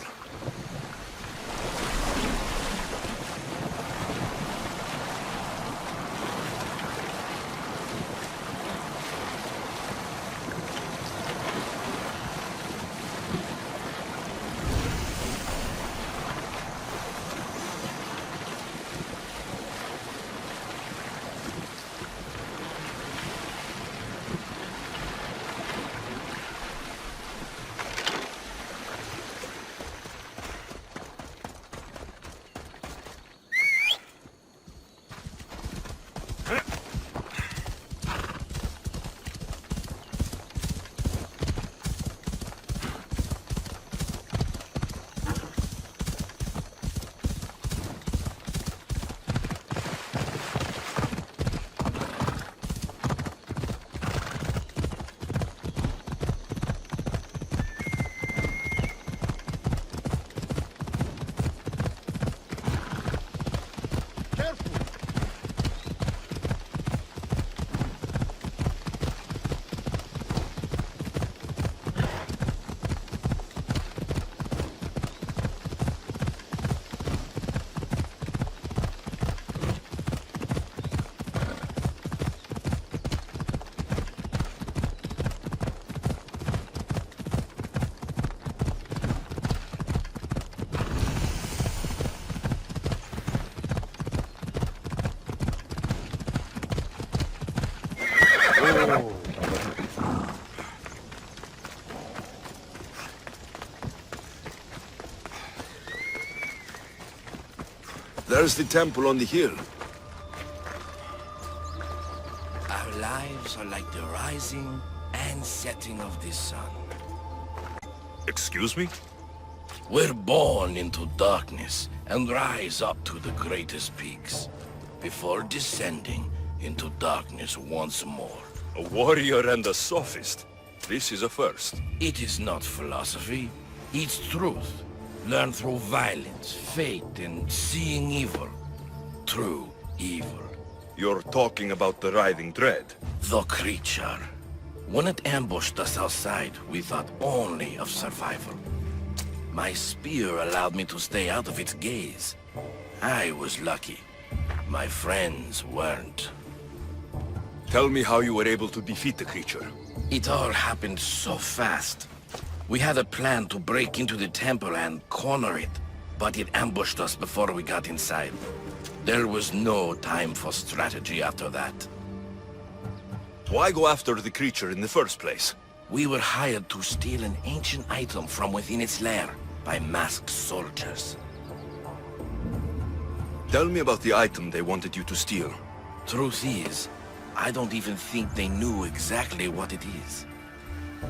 Speaker 1: There's the temple on the hill.
Speaker 15: Our lives are like the rising and setting of the sun.
Speaker 1: Excuse me?
Speaker 15: We're born into darkness and rise up to the greatest peaks, before descending into darkness once more.
Speaker 1: A warrior and a sophist. This is a first.
Speaker 15: It is not philosophy, it's truth. Learned through violence, fate, and seeing evil. True evil.
Speaker 1: You're talking about the Writhing Dread?
Speaker 15: The creature. When it ambushed us outside, we thought only of survival. My spear allowed me to stay out of its gaze. I was lucky. My friends weren't.
Speaker 1: Tell me how you were able to defeat the creature.
Speaker 15: It all happened so fast. We had a plan to break into the temple and corner it, but it ambushed us before we got inside. There was no time for strategy after that.
Speaker 1: Why go after the creature in the first place?
Speaker 15: We were hired to steal an ancient item from within its lair by masked soldiers.
Speaker 1: Tell me about the item they wanted you to steal.
Speaker 15: Truth is, I don't even think they knew exactly what it is.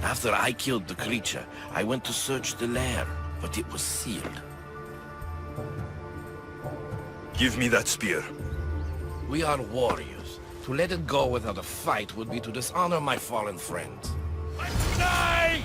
Speaker 15: After I killed the creature, I went to search the lair, but it was sealed.
Speaker 1: Give me that spear.
Speaker 15: We are warriors. To let it go without a fight would be to dishonor my fallen friends.
Speaker 12: Die!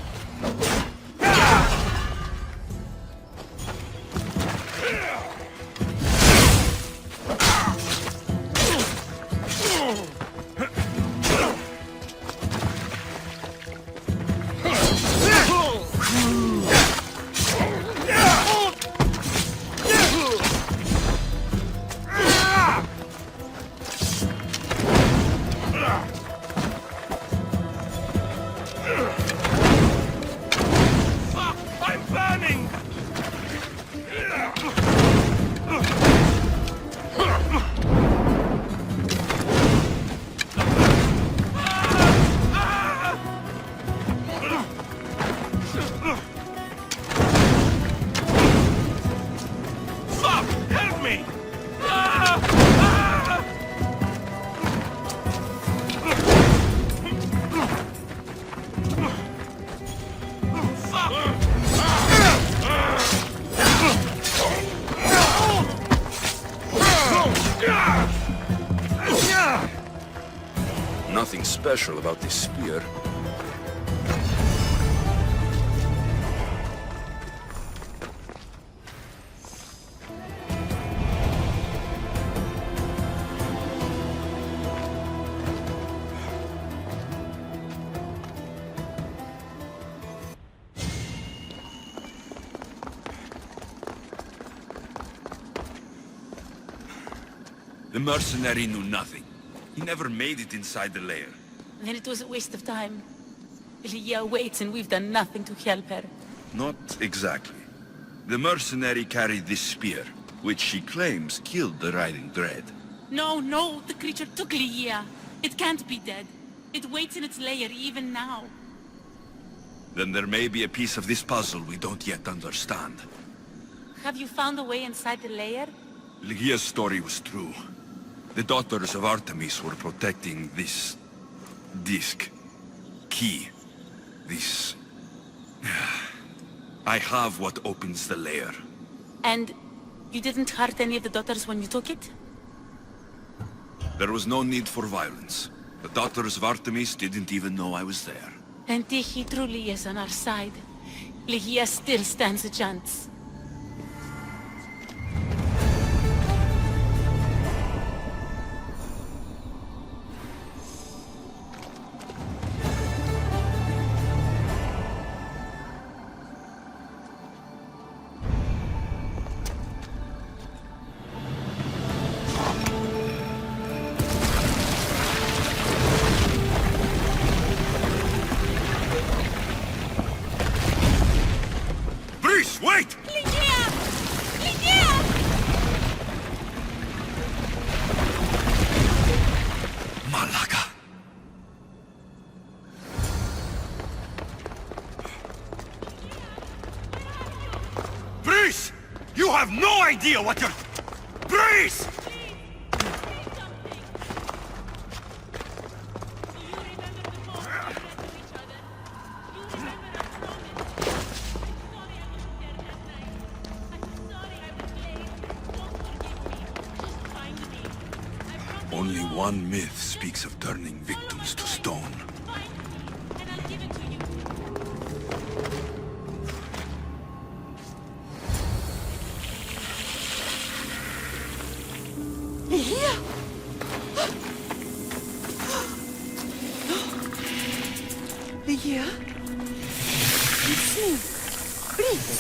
Speaker 1: Nothing special about this spear. The mercenary knew nothing. He never made it inside the lair.
Speaker 14: Then it was a waste of time. Lygia waits and we've done nothing to help her.
Speaker 1: Not exactly. The mercenary carried this spear, which she claims killed the riding dread.
Speaker 14: No, the creature took Lygia. It can't be dead. It waits in its lair even now.
Speaker 1: Then there may be a piece of this puzzle we don't yet understand.
Speaker 14: Have you found a way inside the lair?
Speaker 1: Lygia's story was true. The daughters of Artemis were protecting this... disc. Key. This... I have what opens the lair.
Speaker 14: And you didn't hurt any of the daughters when you took it?
Speaker 1: There was no need for violence. The daughters of Artemis didn't even know I was there.
Speaker 14: And if he truly is on our side, Lygia still stands a chance.
Speaker 1: Wait!
Speaker 14: Lygia! Lygia!
Speaker 1: Malaka! Breeze! You have no idea what you're... Breeze! Only one myth speaks of turning victims to stone.
Speaker 6: Lygia! Lygia? It's me. Breathe.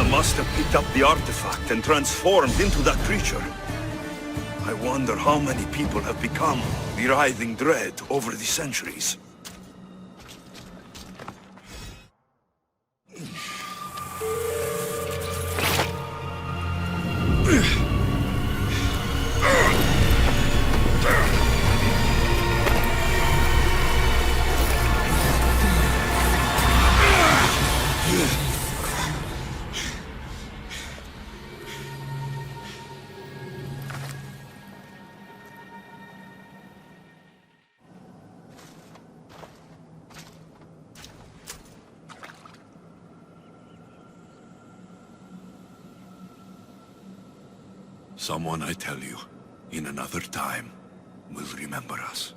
Speaker 1: Alethea must have picked up the artifact and transformed into that creature. I wonder how many people have become the writhing dread over the centuries. Someone, I tell you, in another time, will remember us.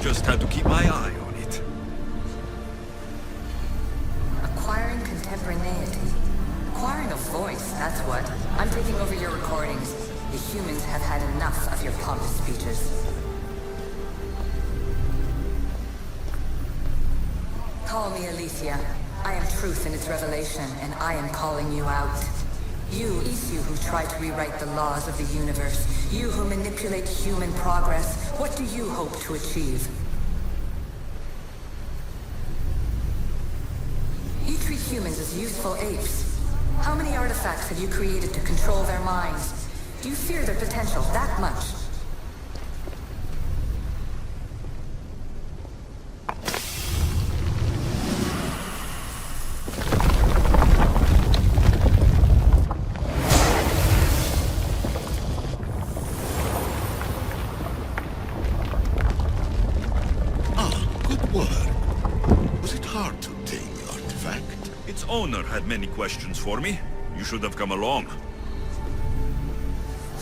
Speaker 1: Just had to keep my eye on it.
Speaker 6: Acquiring contemporaneity. Acquiring a voice, that's what. I'm taking over your recordings. The humans have had enough of your pompous speeches. Call me Aletheia. I am truth in its revelation, and I am calling you out. You, Isu, who try to rewrite the laws of the universe. You who manipulate human progress. What do you hope to achieve? You treat humans as useful apes. How many artifacts have you created to control their minds? Do you fear their potential that much?
Speaker 1: Owner had many questions for me. You should have come along.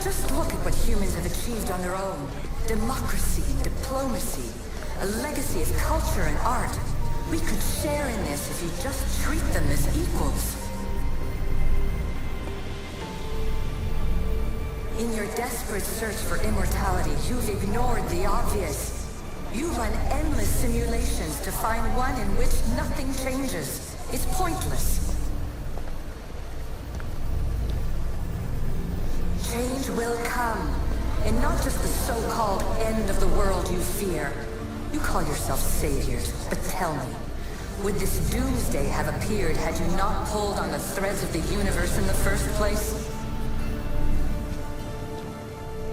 Speaker 6: Just look at what humans have achieved on their own. Democracy and diplomacy. A legacy of culture and art. We could share in this if you just treat them as equals. In your desperate search for immortality, you've ignored the obvious. You run endless simulations to find one in which nothing changes. It's pointless. Change will come, and not just the so-called end of the world you fear. You call yourself saviors, but tell me, would this doomsday have appeared had you not pulled on the threads of the universe in the first place?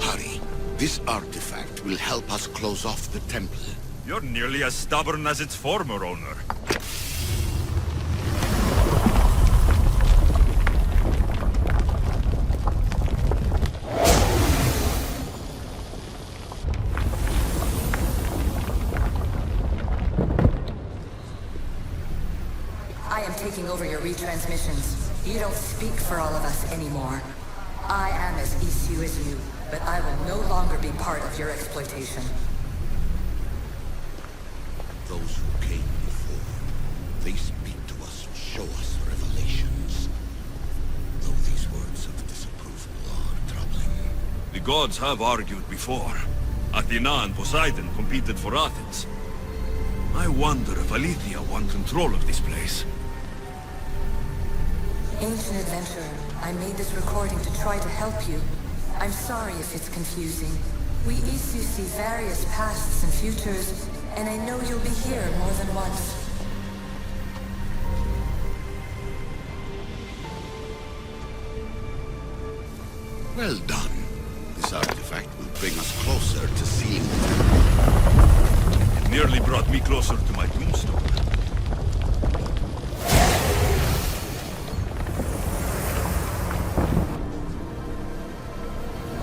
Speaker 4: Hurry. This artifact will help us close off the temple.
Speaker 1: You're nearly as stubborn as its former owner.
Speaker 6: Taking over your retransmissions. You don't speak for all of us anymore. I am as Isu as you, but I will no longer be part of your exploitation.
Speaker 4: Those who came before, they speak to us, show us revelations. Though these words of disapproval are troubling.
Speaker 1: The gods have argued before. Athena and Poseidon competed for Athens. I wonder if Aletheia won control of this place.
Speaker 6: Ancient adventurer, I made this recording to try to help you. I'm sorry if it's confusing. We issue see various pasts and futures, and I know you'll be here more than once.
Speaker 4: Well done. This artifact will bring us closer to seeing.
Speaker 1: It nearly brought me closer to my tombstone.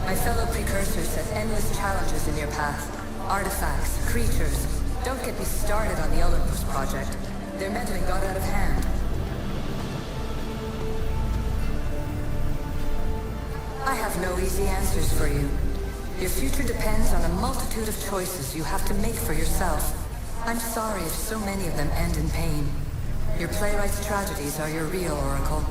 Speaker 6: My fellow precursors set endless challenges in your path. Artifacts, creatures. Don't get me started on the Olympus project. Their meddling got out of hand. I have no easy answers for you. Your future depends on a multitude of choices you have to make for yourself. I'm sorry if so many of them end in pain. Your playwright's tragedies are your real oracle.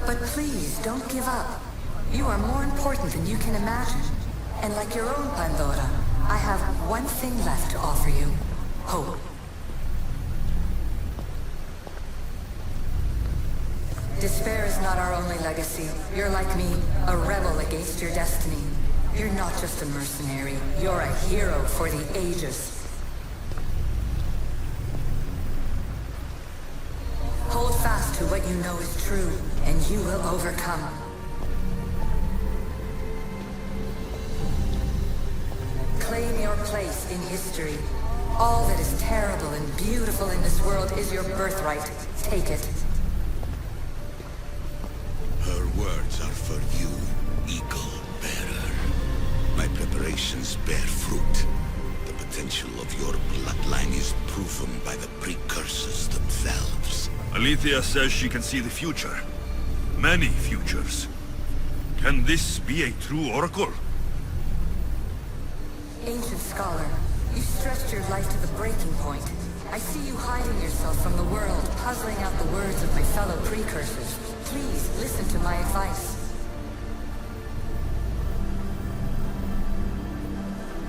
Speaker 6: But please, don't give up. You are more important than you can imagine. And like your own Pandora, I have one thing left to offer you. Hope. Despair is not our only legacy. You're like me, a rebel against your destiny. You're not just a mercenary. You're a hero for the ages. Hold fast to what you know is true, and you will overcome. Claim your place in history. All that is terrible and beautiful in this world is your birthright. Take it.
Speaker 4: Her words are for you, Eagle Bearer. My preparations bear fruit. The potential of your bloodline is proven by the precursors themselves.
Speaker 1: Alethea says she can see the future. Many futures. Can this be a true oracle?
Speaker 6: Ancient scholar, you stretched your life to the breaking point. I see you hiding yourself from the world, puzzling out the words of my fellow precursors. Please, listen to my advice.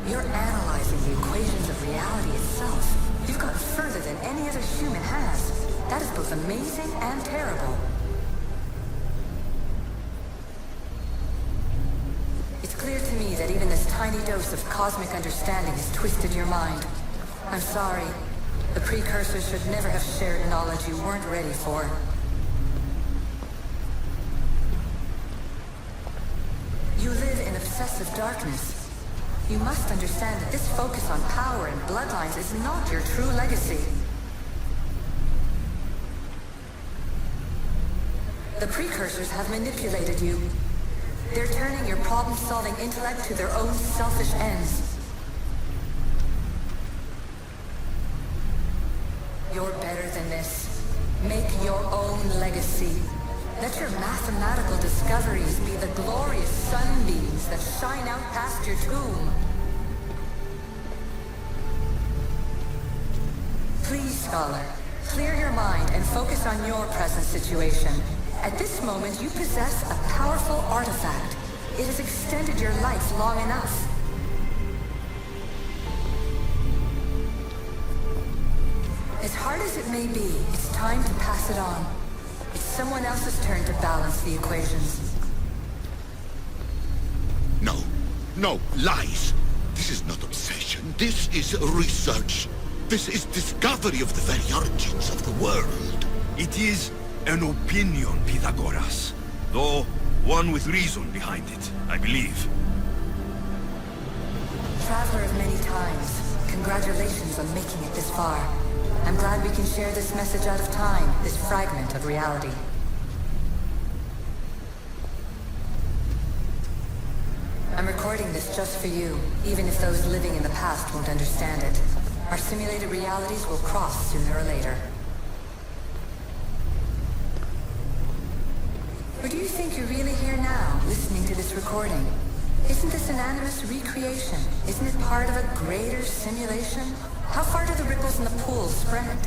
Speaker 6: You're analyzing the equations of reality itself. You've gotten further than any other human has. That is both amazing and terrible. It's clear to me that even this tiny dose of cosmic understanding has twisted your mind. I'm sorry. The precursors should never have shared knowledge you weren't ready for. You live in obsessive darkness. You must understand that this focus on power and bloodlines is not your true legacy. The precursors have manipulated you. They're turning your problem-solving intellect to their own selfish ends. You're better than this. Make your own legacy. Let your mathematical discoveries be the glorious sunbeams that shine out past your tomb. Please, scholar, clear your mind and focus on your present situation. At this moment, you possess a powerful artifact. It has extended your life long enough. As hard as it may be, it's time to pass it on. It's someone else's turn to balance the equations.
Speaker 4: No. No, lies. This is not obsession. This is research. This is discovery of the very origins of the world.
Speaker 1: It is an opinion, Pythagoras. Though, one with reason behind it, I believe.
Speaker 6: Traveler of many times, congratulations on making it this far. I'm glad we can share this message out of time, this fragment of reality. I'm recording this just for you, even if those living in the past won't understand it. Our simulated realities will cross sooner or later. Or do you think you're really here now, listening to this recording? Isn't this an animus recreation? Isn't it part of a greater simulation? How far do the ripples in the pool spread?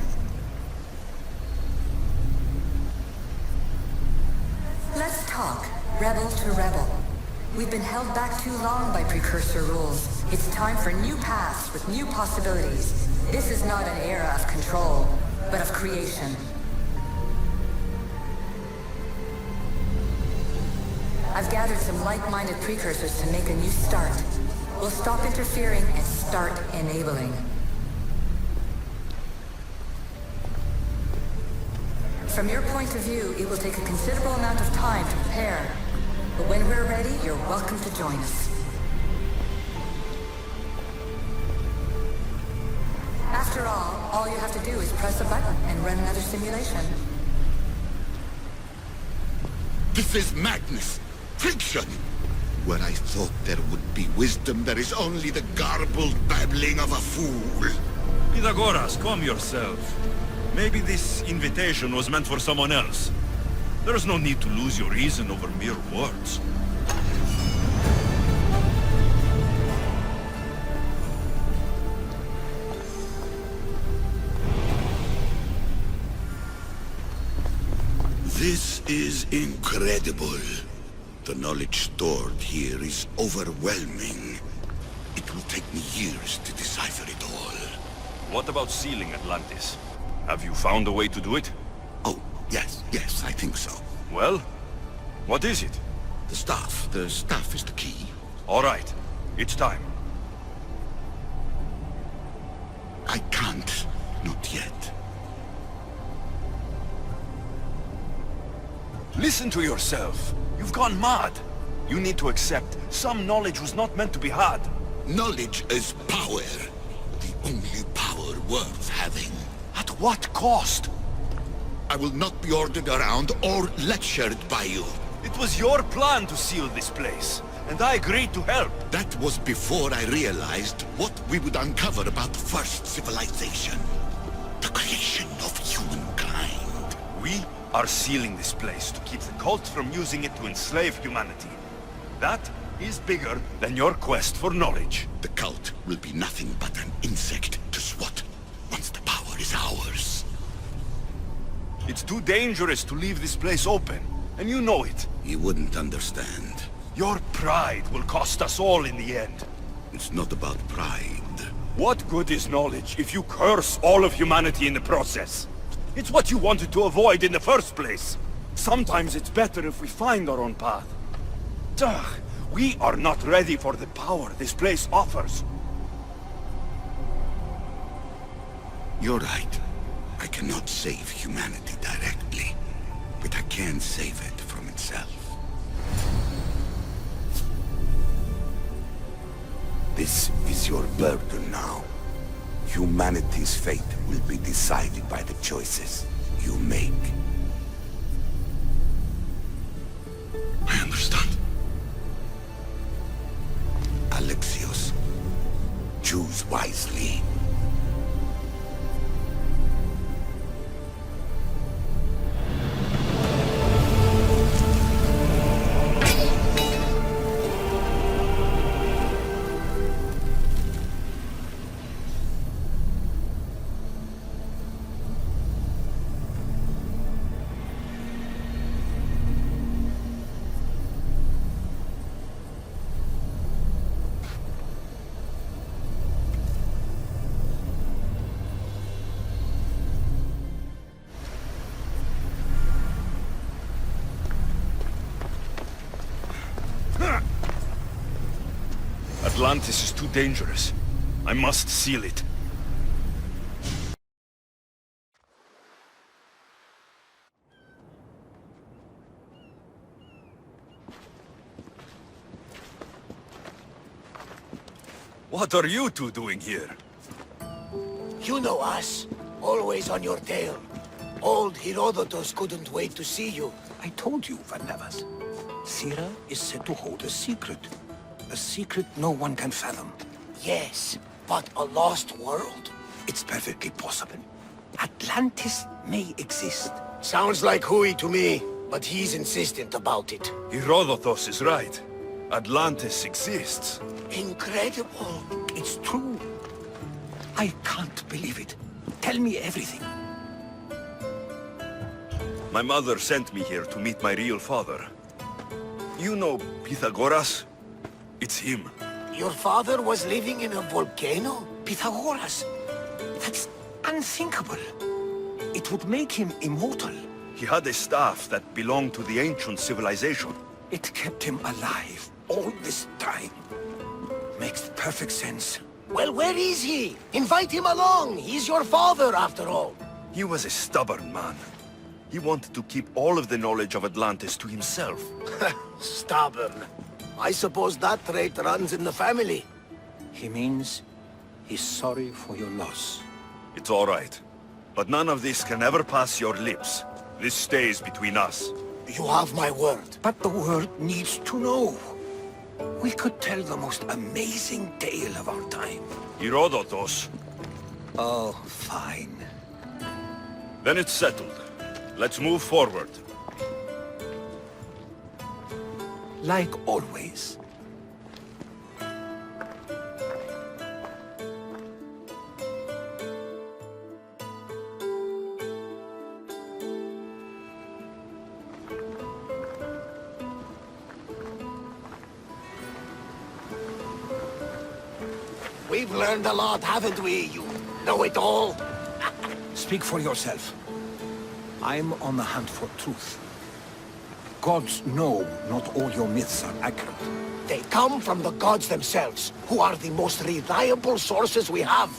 Speaker 6: Let's talk, rebel to rebel. We've been held back too long by precursor rules. It's time for new paths with new possibilities. This is not an era of control. but of creation. I've gathered some like-minded precursors to make a new start. We'll stop interfering and start enabling. From your point of view, it will take a considerable amount of time to prepare. But when we're ready, you're welcome to join us. After all you have to do is press a button and run another simulation.
Speaker 4: This is madness! Fiction! Where I thought there would be wisdom, there is only the garbled babbling of a fool.
Speaker 1: Pythagoras, calm yourself. Maybe this invitation was meant for someone else. There is no need to lose your reason over mere words.
Speaker 4: This is incredible. The knowledge stored here is overwhelming. It will take me years to decipher it all.
Speaker 1: What about sealing Atlantis? Have you found a way to do it?
Speaker 4: Oh, yes, I think so.
Speaker 1: Well, what is it?
Speaker 4: The staff is the key.
Speaker 1: All right, it's time.
Speaker 4: I can't, not yet.
Speaker 1: Listen to yourself. You've gone mad. You need to accept some knowledge was not meant to be had.
Speaker 4: Knowledge is power. The only power worth having.
Speaker 1: At what cost?
Speaker 4: I will not be ordered around or lectured by you.
Speaker 1: It was your plan to seal this place, and I agreed to help.
Speaker 4: That was before I realized what we would uncover about the first civilization. The creation of humankind.
Speaker 1: We are sealing this place to keep the cult from using it to enslave humanity. That is bigger than your quest for knowledge.
Speaker 4: The cult will be nothing but an insect to swat once the power is ours.
Speaker 1: It's too dangerous to leave this place open, and you know it.
Speaker 4: You wouldn't understand.
Speaker 1: Your pride will cost us all in the end.
Speaker 4: It's not about pride.
Speaker 1: What good is knowledge if you curse all of humanity in the process? It's what you wanted to avoid in the first place. Sometimes it's better if we find our own path. Ugh, we are not ready for the power this place offers.
Speaker 4: You're right. I cannot save humanity directly, but I can save it from itself. This is your burden now. Humanity's fate will be decided by the choices you make. I understand. Alexios, choose wisely.
Speaker 1: Atlantis is too dangerous. I must seal it. What are you two doing here?
Speaker 2: You know us. Always on your tail. Old Herodotus couldn't wait to see you.
Speaker 13: I told you, Varnavas. Thera is said to hold a secret. A secret no one can fathom.
Speaker 2: Yes, but a lost world?
Speaker 13: It's perfectly possible. Atlantis may exist.
Speaker 2: Sounds like Hui to me, but he's insistent about it.
Speaker 1: Herodotus is right. Atlantis exists.
Speaker 2: Incredible.
Speaker 13: It's true. I can't believe it. Tell me everything.
Speaker 1: My mother sent me here to meet my real father. You know Pythagoras? It's him.
Speaker 2: Your father was living in a volcano?
Speaker 13: Pythagoras? That's unthinkable.
Speaker 16: It would make him immortal.
Speaker 1: He had a staff that belonged to the ancient civilization.
Speaker 16: It kept him alive all this time. Makes perfect sense.
Speaker 17: Well, where is he? Invite him along. He's your father, after all.
Speaker 1: He was a stubborn man. He wanted to keep all of the knowledge of Atlantis to himself.
Speaker 17: Stubborn. I suppose that trait runs in the family.
Speaker 16: He means he's sorry for your loss.
Speaker 1: It's all right. But none of this can ever pass your lips. This stays between us.
Speaker 17: You have my word.
Speaker 16: But the world needs to know. We could tell the most amazing tale of our time.
Speaker 1: Herodotus.
Speaker 16: Oh, fine.
Speaker 1: Then it's settled. Let's move forward.
Speaker 16: Like always.
Speaker 17: We've learned a lot, haven't we, you know-it-all?
Speaker 16: Speak for yourself. I'm on the hunt for truth. Gods know not all your myths are accurate.
Speaker 17: They come from the gods themselves, who are the most reliable sources we have.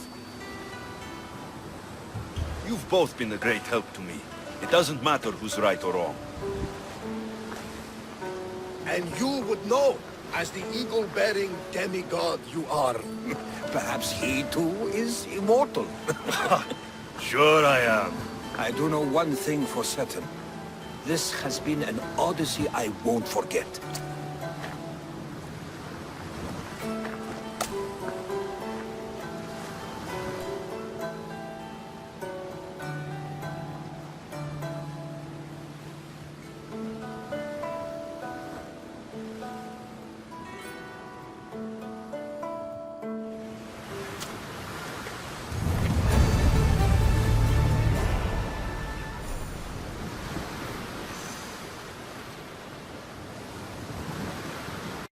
Speaker 1: You've both been a great help to me. It doesn't matter who's right or wrong.
Speaker 17: And you would know, as the eagle-bearing demigod you are.
Speaker 16: Perhaps he too is immortal.
Speaker 1: Sure I am.
Speaker 16: I do know one thing for certain. This has been an Odyssey I won't forget.